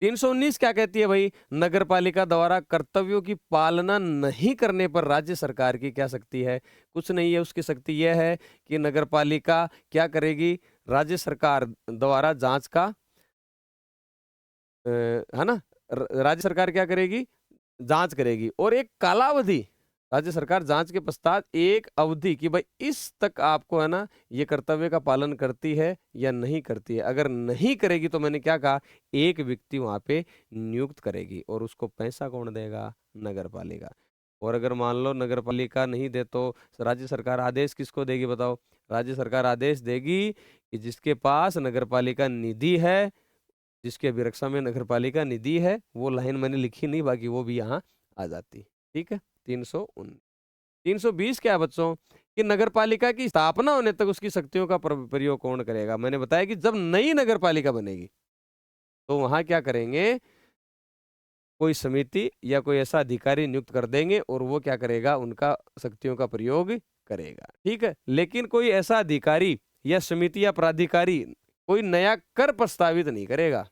319 क्या कहती है भाई, नगर पालिका द्वारा कर्तव्यों की पालना नहीं करने पर राज्य सरकार की क्या शक्ति है, कुछ नहीं है। उसकी शक्ति यह है कि नगर पालिका क्या करेगी, राज्य सरकार द्वारा जांच का है ना, राज्य सरकार क्या करेगी, जांच करेगी। और एक कालावधि, राज्य सरकार जांच के पश्चात एक अवधि कि भाई इस तक आपको है ना ये कर्तव्य का पालन करती है या नहीं करती है। अगर नहीं करेगी तो मैंने क्या कहा, एक व्यक्ति वहां पे नियुक्त करेगी, और उसको पैसा कौन देगा, नगर पालिका। और अगर मान लो नगर पालिका नहीं दे तो राज्य सरकार आदेश किसको देगी बताओ, राज्य सरकार आदेश देगी कि जिसके पास नगर पालिका निधि है, जिसके अभिरक्षा में नगर पालिका निधि है, वो लाइन मैंने लिखी नहीं, बाकी वो भी यहाँ आ जाती। ठीक है, 319। 320 क्या है बच्चों, कि नगर पालिका की स्थापना होने तक उसकी शक्तियों का प्रयोग कौन करेगा। मैंने बताया कि जब नई नगर पालिका बनेगी तो वहां क्या करेंगे, कोई समिति या कोई ऐसा अधिकारी नियुक्त कर देंगे, और वो क्या करेगा, उनका शक्तियों का प्रयोग करेगा। ठीक है, लेकिन कोई ऐसा अधिकारी या समिति या प्राधिकारी कोई नया कर प्रस्तावित नहीं करेगा,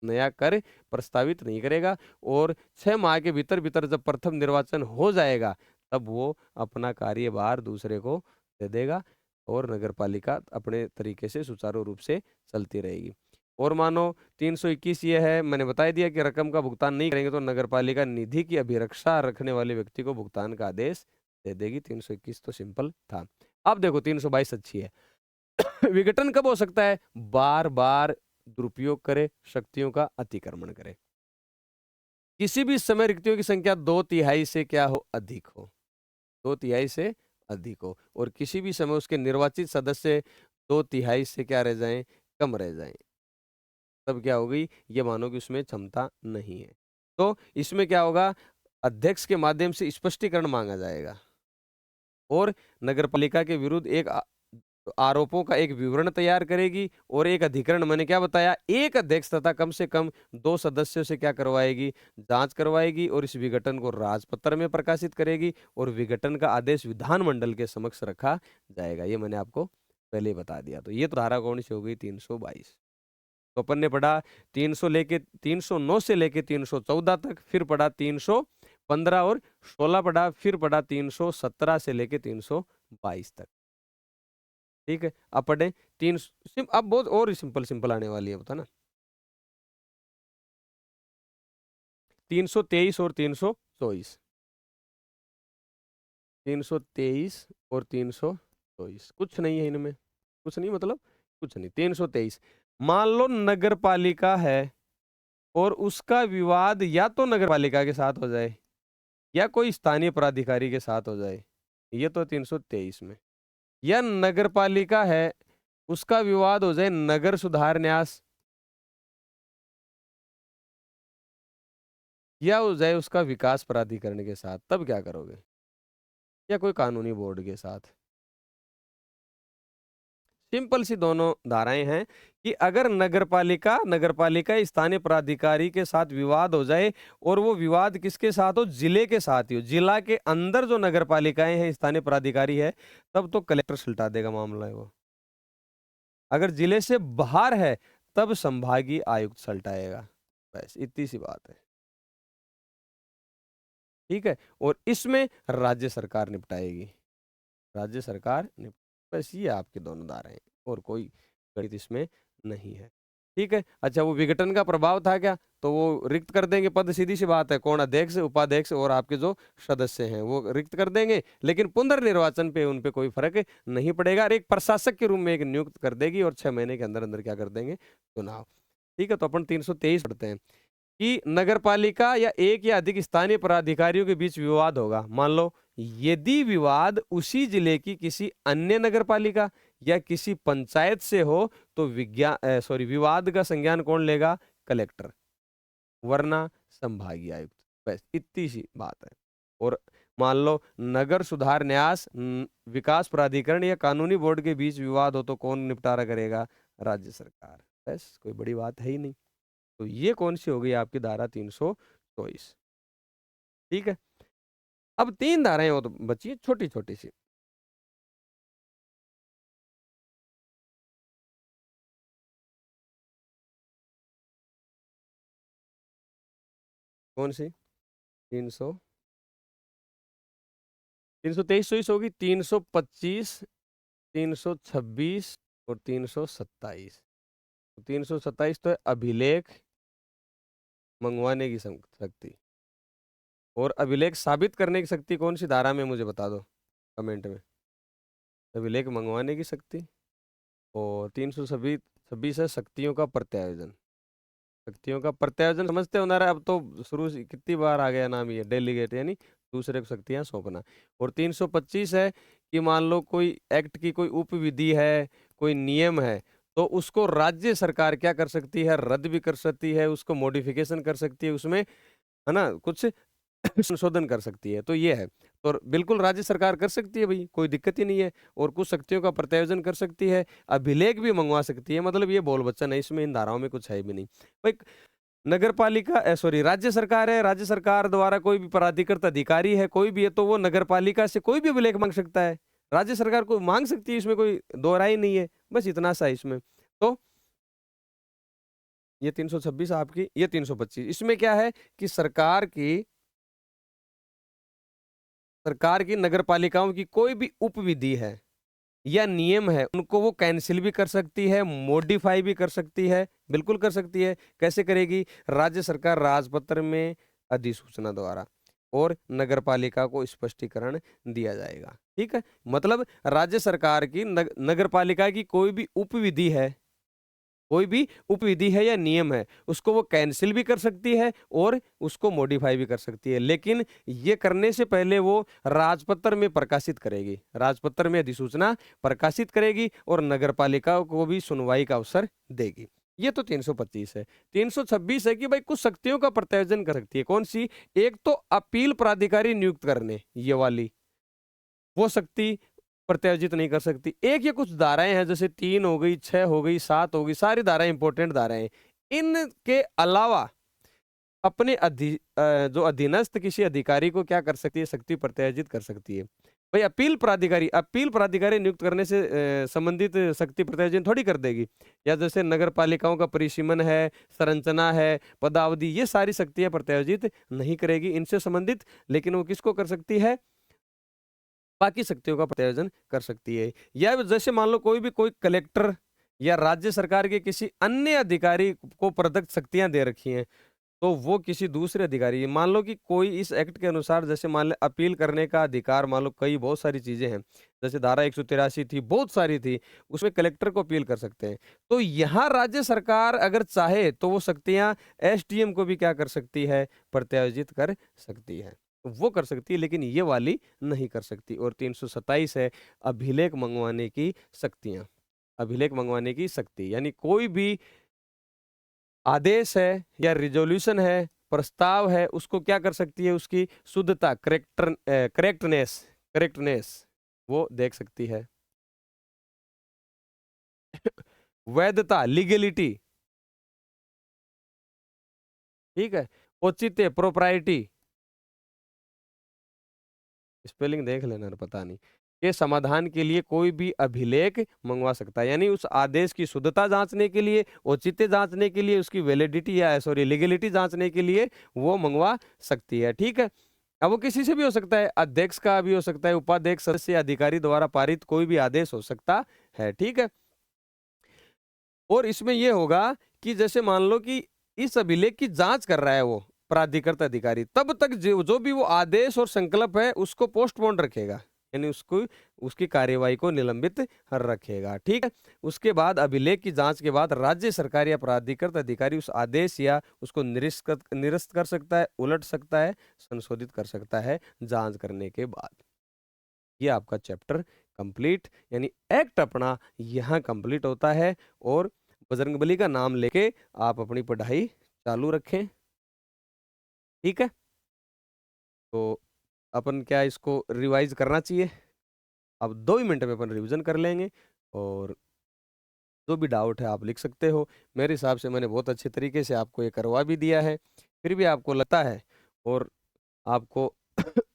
नया कर प्रस्तावित नहीं करेगा। और 6 माह के भीतर भीतर जब प्रथम निर्वाचन हो जाएगा तब वो अपना कार्यभार दूसरे को दे देगा, और नगर पालिका अपने तरीके से सुचारू रूप से चलती रहेगी। और मानो 321 ये है, मैंने बता दिया कि रकम का भुगतान नहीं करेंगे तो नगर पालिका निधि की अभिरक्षा रखने वाले व्यक्ति को भुगतान का आदेश दे देगी। 321 तो सिंपल था। अब देखो 322 अच्छी है। विघटन कब हो सकता है, बार बार दुरुपयोग करे, शक्तियों का अतिक्रमण करे, किसी भी समय रिक्तियों की संख्या 2/3 से क्या हो, अधिक हो, 2/3 से अधिक हो, और किसी भी समय उसके निर्वाचित सदस्य 2/3 से क्या रह जाएं, कम रह जाएं, तब क्या होगी, ये मानो कि उसमें क्षमता नहीं है। तो इसमें क्या होगा, अध्यक्ष के माध्यम से स्पष्टीकरण मांगा जाएगा, और नगर पालिका के विरुद्ध एक आरोपों का एक विवरण तैयार करेगी, और एक अधिकरण, मैंने क्या बताया, एक अध्यक्ष तथा कम से कम 2 सदस्यों से क्या करवाएगी, जांच करवाएगी, और इस विघटन को राजपत्र में प्रकाशित करेगी, और विघटन का आदेश विधानमंडल के समक्ष रखा जाएगा। ये मैंने आपको पहले ही बता दिया। तो ये तो धारा कौन सी हो गई, 322। तो अपन ने पढ़ा 309 से लेके 314 तक, फिर पढ़ा 315 और 16 पढ़ा, फिर पढ़ा 317 से लेके 322 तक। ठीक है, अब पढ़े अब बहुत और सिंपल सिंपल आने वाली है, बता ना, 323 और 324। 323 और 324 कुछ नहीं है इनमें, कुछ नहीं मतलब कुछ नहीं। 323, मान लो नगर पालिका है और उसका विवाद या तो नगर पालिका के साथ हो जाए या कोई स्थानीय प्राधिकारी के साथ हो जाए, ये तो 323 में। या नगर पालिका है, उसका विवाद हो जाए नगर सुधार न्यास, या हो जाए उसका विकास प्राधिकरण के साथ, तब क्या करोगे, या कोई कानूनी बोर्ड के साथ। सिंपल सी दोनों धाराएं हैं कि अगर नगर पालिका स्थानीय प्राधिकारी के साथ विवाद हो जाए, और वो विवाद किसके साथ हो, जिले के साथ ही हो, जिला के अंदर जो नगर पालिकाएं हैं, स्थानीय प्राधिकारी है, तब तो कलेक्टर सुलटा देगा मामला है वो। अगर जिले से बाहर है तब संभागीय आयुक्त सल्टाएगा, बस इतनी सी बात है। ठीक है, और इसमें राज्य सरकार निपटाएगी, राज्य सरकार बस ये आपके दोनों धाराएं, और कोई गणित इसमें नहीं है। ठीक है, अच्छा वो विघटन का प्रभाव था क्या, तो वो रिक्त कर देंगे पद, सीधी सी बात है, कौन, अध्यक्ष, उपाध्यक्ष और आपके जो सदस्य हैं वो रिक्त कर देंगे, लेकिन पुनर्निर्वाचन पे उन पे कोई फर्क नहीं पड़ेगा। और एक प्रशासक के रूप में एक नियुक्त कर देगी, और 6 महीने के अंदर अंदर क्या कर देंगे, चुनाव। ठीक है, तो अपन 323 पढ़ते हैं कि नगर पालिका या एक या अधिक स्थानीय प्राधिकारियों के बीच विवाद होगा। मान लो यदि विवाद उसी जिले की किसी अन्य नगर पालिका या किसी पंचायत से हो तो विवाद का संज्ञान कौन लेगा, कलेक्टर, वरना संभागीय आयुक्त, बस इतनी सी बात है। और मान लो नगर सुधार न्यास विकास प्राधिकरण या कानूनी बोर्ड के बीच विवाद हो तो कौन निपटारा करेगा? राज्य सरकार। बस कोई बड़ी बात है ही नहीं। तो ये कौन सी हो गई आपकी धारा 324। ठीक है, अब 3 धाराएं हो तो बची है छोटी छोटी सी। कौन सी? 300 323 होगी, 325, 326 और 327। 327 तो है अभिलेख मंगवाने की शक्ति, और अभिलेख साबित करने की शक्ति कौन सी धारा में मुझे बता दो कमेंट में। अभिलेख मंगवाने की शक्ति। और 326 है शक्तियों का प्रत्यायोजन। शक्तियों का प्रत्यायोजन समझते हो ना? अब तो शुरू से कितनी बार आ गया नाम, ये डेलीगेट यानी दूसरे को शक्तियां सौंपना। और 325 है कि मान लो कोई एक्ट की कोई उपविधि है, कोई नियम है, तो उसको राज्य सरकार क्या कर सकती है? रद्द भी कर सकती है, उसको मॉडिफिकेशन कर सकती है, उसमें है ना कुछ संशोधन कर सकती है। तो ये है, तो बिल्कुल राज्य सरकार कर सकती है भाई, कोई दिक्कत ही नहीं है। और कुछ शक्तियों का प्रत्यायोजन कर सकती है, अभिलेख भी मंगवा सकती है। मतलब ये बोल बच्चन है, इसमें इन धाराओं में कुछ है भी नहीं भाई। नगर पालिका सॉरी राज्य सरकार है, राज्य सरकार द्वारा कोई भी प्राधिकृत अधिकारी है, कोई भी है, तो वो नगर पालिका से कोई भी अभिलेख मांग सकता है, राज्य सरकार को मांग सकती है, इसमें कोई दो राय नहीं है। बस इतना सा है इसमें। तो ये 326 आपकी, ये 325। इसमें क्या है कि सरकार की नगर पालिकाओं की कोई भी उपविधि है या नियम है, उनको वो कैंसिल भी कर सकती है, मॉडिफाई भी कर सकती है। बिल्कुल कर सकती है। कैसे करेगी? राज्य सरकार राजपत्र में अधिसूचना द्वारा, और नगर पालिका को स्पष्टीकरण दिया जाएगा। ठीक है, मतलब राज्य सरकार की नगर पालिका की कोई भी उपविधि है, कोई भी उपविधि है या नियम है, उसको वो कैंसिल भी कर सकती है और उसको मॉडिफाई भी कर सकती है। लेकिन ये करने से पहले वो राजपत्र में प्रकाशित करेगी, राजपत्र में अधिसूचना प्रकाशित करेगी, और नगरपालिका को भी सुनवाई का अवसर देगी। ये तो 325 है। 326 है कि भाई कुछ शक्तियों का प्रत्यायोजन कर सकती है। कौन सी? एक तो अपील प्राधिकारी नियुक्त करने, ये वाली वो शक्ति प्रत्यायोजित नहीं कर सकती। एक ये कुछ धाराएं हैं, जैसे 3 हो गई, 6 हो गई, 7 हो गई, सारी धाराएं इंपॉर्टेंट धाराएं। इनके अलावा अपने जो अधीनस्थ किसी अधिकारी को क्या कर सकती है? शक्ति प्रत्यायोजित कर सकती है। भाई अपील प्राधिकारी नियुक्त करने से संबंधित शक्ति प्रत्यायोजन थोड़ी कर देगी। या जैसे नगर पालिकाओं का परिसीमन है, संरचना है, पदावधि, ये सारी शक्तियां प्रत्यायोजित नहीं करेगी इनसे संबंधित। लेकिन वो किसको कर सकती है? बाकी शक्तियों का प्रत्यायोजन कर सकती है। या जैसे मान लो कोई कलेक्टर या राज्य सरकार के किसी अन्य अधिकारी को प्रदत्त शक्तियां दे रखी हैं, तो वो किसी दूसरे अधिकारी, मान लो कि कोई इस एक्ट के अनुसार, जैसे मान लो अपील करने का अधिकार, मान लो कई बहुत सारी चीजें हैं, जैसे धारा 183 थी, बहुत सारी थी, उसमें कलेक्टर को अपील कर सकते हैं। तो यहाँ राज्य सरकार अगर चाहे तो वो शक्तियां एसडीएम को भी क्या कर सकती है? प्रत्यायोजित कर सकती है। वो कर सकती है, लेकिन ये वाली नहीं कर सकती। और 327 है अभिलेख मंगवाने की शक्तियां। अभिलेख मंगवाने की शक्ति यानी कोई भी आदेश है या रिजोल्यूशन है, प्रस्ताव है, उसको क्या कर सकती है? उसकी शुद्धता, करेक्टनेस वो देख सकती है। वैधता, लीगेलिटी, ठीक है, औचित्य, प्रोप्राइटी, स्पेलिंग देख लेना, पता नहीं, के समाधान के लिए कोई भी अभिलेख मंगवा सकता है। यानी उस आदेश की शुद्धता जांचने के लिए, औचित्य जांचने के लिए, उसकी वैलिडिटी या सॉरी लीगेलिटी जांचने के लिए वो मंगवा सकती है। ठीक है, अब वो किसी से भी हो सकता है, अध्यक्ष का भी हो सकता है, उपाध्यक्ष, सदस्य, अधिकारी द्वारा पारित कोई भी आदेश हो सकता है। ठीक है, और इसमें यह होगा कि जैसे मान लो कि इस अभिलेख की जांच कर रहा है वो प्राधिकृत अधिकारी, तब तक जो भी वो आदेश और संकल्प है उसको पोस्टपोन रखेगा, यानी उसको उसकी कार्यवाही को निलंबित रखेगा। ठीक है, उसके बाद अभिलेख की जांच के बाद राज्य सरकार या प्राधिकृत अधिकारी उस आदेश या उसको निरस्त कर सकता है, उलट सकता है, संशोधित कर सकता है जांच करने के बाद। ये आपका चैप्टर कंप्लीट, यानी एक्ट अपना यहाँ कंप्लीट होता है। और बजरंगबली का नाम लेके आप अपनी पढ़ाई चालू रखें। ठीक है, तो अपन क्या इसको रिवाइज करना चाहिए। अब 2 ही मिनट में अपन रिवीजन कर लेंगे, और जो भी डाउट है आप लिख सकते हो। मेरे हिसाब से मैंने बहुत अच्छे तरीके से आपको ये करवा भी दिया है। फिर भी आपको लगता है, और आपको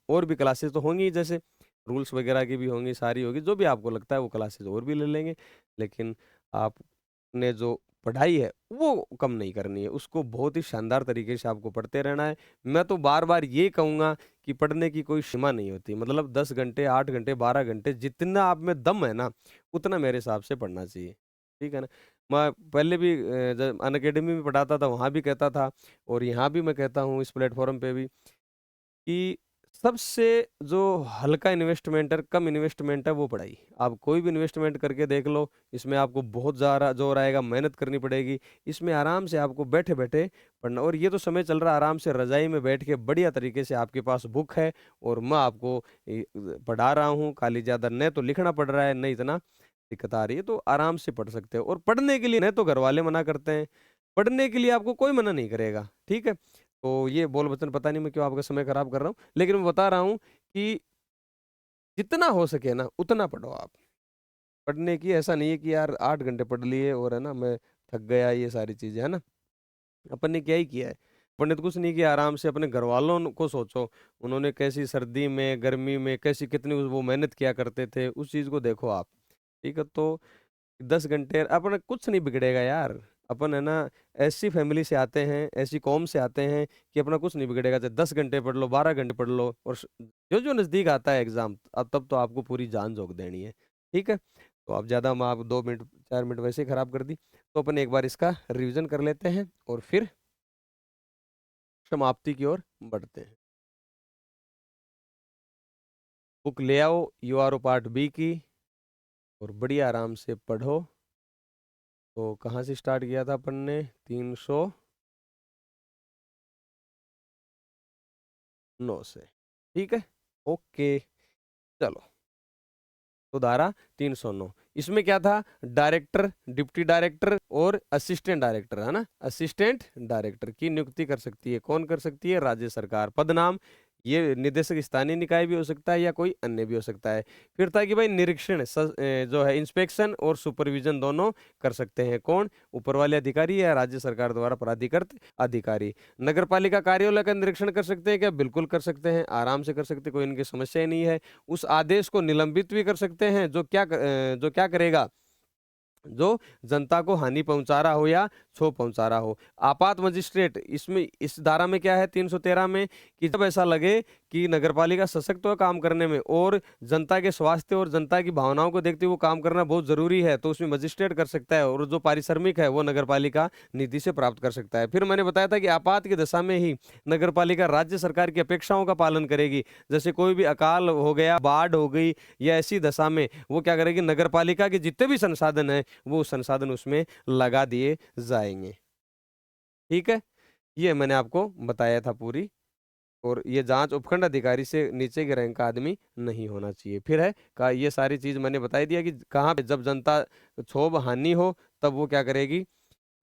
और भी क्लासेस तो होंगी, जैसे रूल्स वगैरह की भी होंगी, सारी होगी, जो भी आपको लगता है वो क्लासेस और भी ले लेंगे। लेकिन आपने जो पढ़ाई है वो कम नहीं करनी है, उसको बहुत ही शानदार तरीके से आपको पढ़ते रहना है। मैं तो बार बार ये कहूँगा कि पढ़ने की कोई सीमा नहीं होती, मतलब 10 घंटे, 8 घंटे, 12 घंटे, जितना आप में दम है ना, उतना मेरे हिसाब से पढ़ना चाहिए। ठीक है ना। मैं पहले भी जब अन अकेडमी में पढ़ाता था, वहाँ भी कहता था, और यहाँ भी मैं कहता हूँ इस प्लेटफॉर्म पे भी, कि सबसे जो हल्का इन्वेस्टमेंट है, कम इन्वेस्टमेंट है, वो पढ़ाई। आप कोई भी इन्वेस्टमेंट करके देख लो, इसमें आपको बहुत ज़्यादा जोर आएगा, मेहनत करनी पड़ेगी। इसमें आराम से आपको बैठे बैठे पढ़ना, और ये तो समय चल रहा है, आराम से रजाई में बैठ के बढ़िया तरीके से आपके पास बुक है, और मैं आपको पढ़ा रहा हूँ। खाली ज़्यादा न तो लिखना पड़ रहा है, न इतना दिक्कत आ रही है, तो आराम से पढ़ सकते हो। और पढ़ने के लिए न तो घर वाले मना करते हैं, पढ़ने के लिए आपको कोई मना नहीं करेगा। ठीक है। तो ये बोल वचन पता नहीं मैं क्यों आपका समय खराब कर रहा हूँ, लेकिन मैं बता रहा हूँ कि जितना हो सके ना उतना पढ़ो आप। पढ़ने की ऐसा नहीं है कि यार 8 घंटे पढ़ लिए और है ना मैं थक गया, ये सारी चीजें है ना। अपन ने क्या ही किया है, अपन ने तो कुछ नहीं किया। आराम से अपने घर वालों को सोचो, उन्होंने कैसी सर्दी में, गर्मी में, कैसी कितनी वो मेहनत किया करते थे, उस चीज को देखो आप। ठीक है। तो 10 घंटे अपन कुछ नहीं बिगड़ेगा यार। अपन है ना ऐसी फैमिली से आते हैं, ऐसी कौम से आते हैं कि अपना कुछ नहीं बिगड़ेगा। चाहे 10 घंटे पढ़ लो, 12 घंटे पढ़ लो, और जो जो नज़दीक आता है एग्जाम, अब तब तो आपको पूरी जान झोंक देनी है। ठीक है। तो अब ज़्यादा मैं आप 2 मिनट 4 मिनट वैसे ही खराब कर दी, तो अपन एक बार इसका रिवीजन कर लेते हैं और फिर समाप्ति की ओर बढ़ते हैं। बुक ले आओ, you are O part B की, और बढ़िया आराम से पढ़ो। तो कहाँ से स्टार्ट किया था अपन ने? 309 से। ठीक है। ओके। चलो, तो धारा 309, इसमें क्या था? डायरेक्टर, डिप्टी डायरेक्टर और असिस्टेंट डायरेक्टर, है ना। असिस्टेंट डायरेक्टर की नियुक्ति कर सकती है, कौन कर सकती है? राज्य सरकार। पद नाम, ये निदेशक स्थानीय निकाय भी हो सकता है या कोई अन्य भी हो सकता है। फिर था कि भाई निरीक्षण जो है इंस्पेक्शन और सुपरविजन दोनों कर सकते हैं, कौन? ऊपर वाले अधिकारी या राज्य सरकार द्वारा प्राधिकृत अधिकारी। नगर पालिका कार्यालय का निरीक्षण कर सकते हैं क्या? बिल्कुल कर सकते हैं, आराम से कर सकते हैं, कोई इनकी समस्या ही नहीं है। उस आदेश को निलंबित भी कर सकते हैं, जो क्या करेगा? जो जनता को हानि पहुंचा रहा हो या क्षोभ पहुंचा रहा हो। आपात मजिस्ट्रेट, इसमें इस धारा में क्या है 313 में, कि जब ऐसा लगे कि नगरपालिका सशक्त हो काम करने में और जनता के स्वास्थ्य और जनता की भावनाओं को देखते हुए वो काम करना बहुत जरूरी है, तो उसमें मजिस्ट्रेट कर सकता है, और जो पारिश्रमिक है वो नगरपालिका निधि से प्राप्त कर सकता है। फिर मैंने बताया था कि आपात की दशा में ही नगरपालिका राज्य सरकार की अपेक्षाओं का पालन करेगी। जैसे कोई भी अकाल हो गया, बाढ़ हो गई, या ऐसी दशा में वो क्या करेगी? नगरपालिका के जितने भी संसाधन है वो संसाधन उसमें लगा दिए जाएंगे। ठीक है। ये मैंने आपको बताया था पूरी। और ये जांच उपखंड अधिकारी से नीचे के रैंक का आदमी नहीं होना चाहिए। फिर है का, ये सारी चीज मैंने बताई दिया कि कहाँ पे जब जनता क्षोभ हानि हो तब वो क्या करेगी?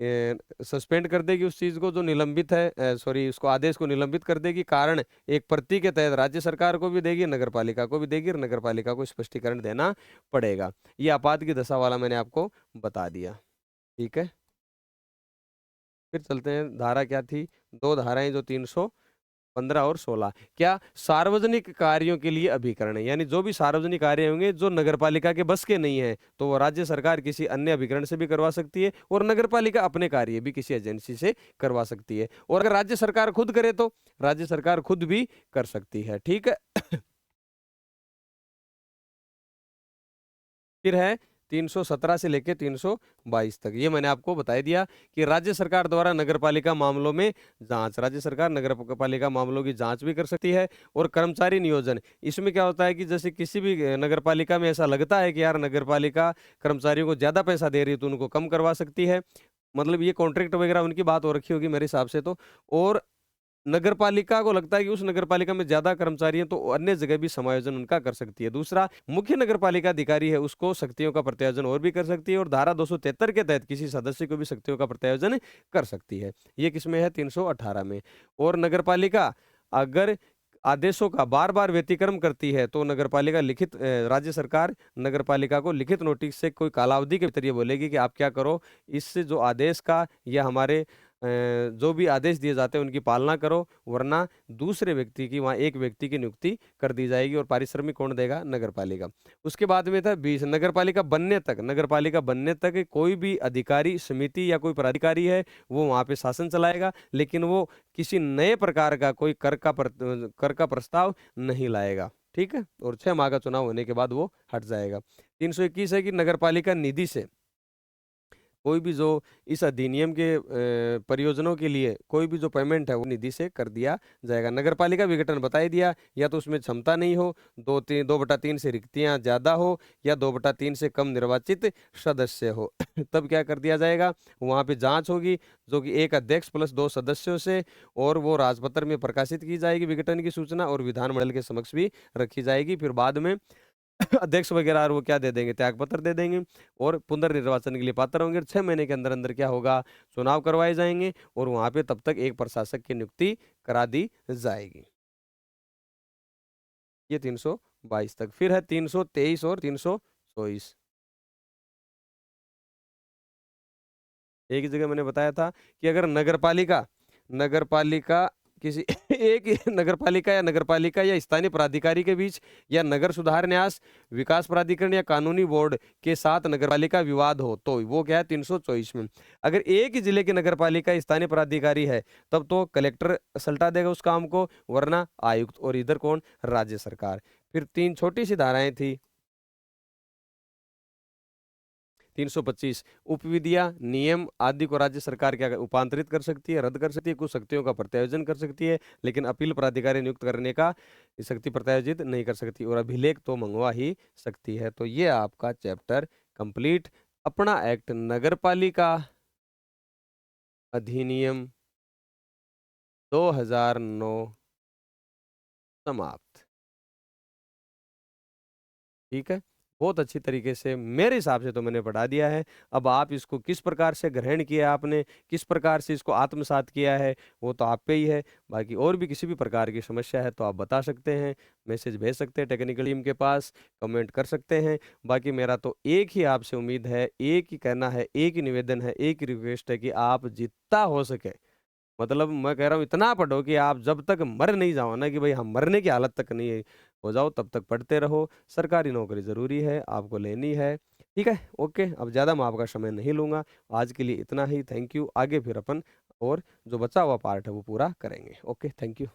सस्पेंड कर देगी उस चीज को जो निलंबित है, सॉरी उसको आदेश को निलंबित कर देगी। कारण एक प्रति के तहत राज्य सरकार को भी देगी, नगरपालिका को भी देगी, और नगरपालिका को स्पष्टीकरण देना पड़ेगा। ये आपात की दशा वाला मैंने आपको बता दिया। ठीक है। फिर चलते हैं, धारा क्या थी? दो धाराएं जो 315 और 16, क्या? सार्वजनिक कार्यों के लिए अभिकरण है, यानी जो भी सार्वजनिक कार्य होंगे जो नगरपालिका के बस के नहीं है, तो वो राज्य सरकार किसी अन्य अभिकरण से भी करवा सकती है, और नगरपालिका अपने कार्य भी किसी एजेंसी से करवा सकती है। और अगर राज्य सरकार खुद करे तो राज्य सरकार खुद भी कर सकती है। ठीक है। फिर है 317 से लेके 322 तक, ये मैंने आपको बता दिया कि राज्य सरकार द्वारा नगरपालिका मामलों में जांच, राज्य सरकार नगरपालिका मामलों की जांच भी कर सकती है। और कर्मचारी नियोजन, इसमें क्या होता है कि जैसे किसी भी नगरपालिका में ऐसा लगता है कि यार नगरपालिका कर्मचारियों को ज्यादा पैसा दे रही है, तो उनको कम करवा सकती है। मतलब ये कॉन्ट्रैक्ट वगैरह उनकी बात हो रखी होगी मेरे हिसाब से तो। और नगरपालिका को लगता है कि उस नगरपालिका में ज्यादा कर्मचारी हैं, तो अन्य जगह भी समायोजन उनका कर सकती है। दूसरा, मुख्य नगरपालिका अधिकारी है उसको शक्तियों का प्रत्यायोजन और भी कर सकती है, और धारा 273 के तहत किसी सदस्य को भी शक्तियों का प्रत्यायोजन कर सकती है। ये किसमें है? 318 में। और नगरपालिका अगर आदेशों का बार बार व्यतिक्रम करती है तो नगरपालिका लिखित राज्य सरकार नगरपालिका को लिखित नोटिस से कोई कालावधि के भीतर ये बोलेगी कि आप क्या करो, इससे जो आदेश का या हमारे जो भी आदेश दिए जाते हैं उनकी पालना करो, वरना दूसरे व्यक्ति की वहाँ एक व्यक्ति की नियुक्ति कर दी जाएगी। और पारिश्रमिक कौन देगा? नगरपालिका। उसके बाद में था 20, नगरपालिका बनने तक कोई भी अधिकारी समिति या कोई पदाधिकारी है वो वहाँ पे शासन चलाएगा, लेकिन वो किसी नए प्रकार का कोई कर का प्रस्ताव नहीं लाएगा। ठीक है, और 6 माह का चुनाव होने के बाद वो हट जाएगा। 321 है कि नगरपालिका निधि से कोई भी जो इस अधिनियम के परियोजनाओं के लिए कोई भी जो पेमेंट है वो निधि से कर दिया जाएगा। नगरपालिका विघटन बता ही दिया, या तो उसमें क्षमता नहीं हो, 2/3 से रिक्तियां ज्यादा हो, या 2/3 से कम निर्वाचित सदस्य हो तब क्या कर दिया जाएगा? वहां पे जांच होगी जो कि एक अध्यक्ष प्लस 2 सदस्यों से, और वो राजपत्र में प्रकाशित की जाएगी विघटन की सूचना, और विधानमंडल के समक्ष भी रखी जाएगी। फिर बाद में अध्यक्ष वगैरह वो क्या दे देंगे? त्याग पत्र दे देंगे, और पुनर्निर्वाचन के लिए पात्र होंगे। 6 महीने के अंदर अंदर क्या होगा? चुनाव करवाए जाएंगे, और वहां पे तब तक एक प्रशासक की नियुक्ति करा दी जाएगी। ये 322 तक। फिर है 323 और 324। एक ही जगह मैंने बताया था कि अगर नगरपालिका नगरपालिका किसी एक ही नगरपालिका या स्थानीय प्राधिकारी के बीच, या नगर सुधार न्यास विकास प्राधिकरण या कानूनी बोर्ड के साथ नगरपालिका विवाद हो, तो वो क्या है? 324 में। अगर एक ही जिले की नगरपालिका स्थानीय प्राधिकारी है तब तो कलेक्टर सल्टा देगा उस काम को, वरना आयुक्त, और इधर कौन? राज्य सरकार। फिर 3 छोटी सी धाराएं थी। 325 उपविधियां, नियम आदि को राज्य सरकार क्या उपांतरित कर सकती है, रद्द कर सकती है, कुछ शक्तियों का प्रत्यायोजन कर सकती है, लेकिन अपील प्राधिकारी नियुक्त करने का शक्ति प्रत्यायोजित नहीं कर सकती, और अभिलेख तो मंगवा ही सकती है। तो ये आपका चैप्टर कंप्लीट। अपना एक्ट नगरपालिका अधिनियम 2009 समाप्त। ठीक है, बहुत अच्छी तरीके से मेरे हिसाब से तो मैंने पढ़ा दिया है। अब आप इसको किस प्रकार से ग्रहण किया आपने, किस प्रकार से इसको आत्मसात किया है, वो तो आप पे ही है। बाकी और भी किसी भी प्रकार की समस्या है तो आप बता सकते हैं, मैसेज भेज सकते हैं टेक्निकल टीम के पास, कमेंट कर सकते हैं। बाकी मेरा तो एक ही आपसे उम्मीद है, एक ही कहना है, एक ही निवेदन है, एक ही रिक्वेस्ट है कि आप जितना हो सके, मतलब मैं कह रहा हूँ इतना पढ़ो कि आप जब तक मर नहीं जाओ ना, कि भाई हम मरने की हालत तक नहीं हो जाओ, तब तक पढ़ते रहो। सरकारी नौकरी ज़रूरी है, आपको लेनी है। ठीक है, ओके। अब ज़्यादा मैं आपका समय नहीं लूँगा, आज के लिए इतना ही। Thank you. आगे फिर अपन और जो बचा हुआ पार्ट है वो पूरा करेंगे। Okay, thank you.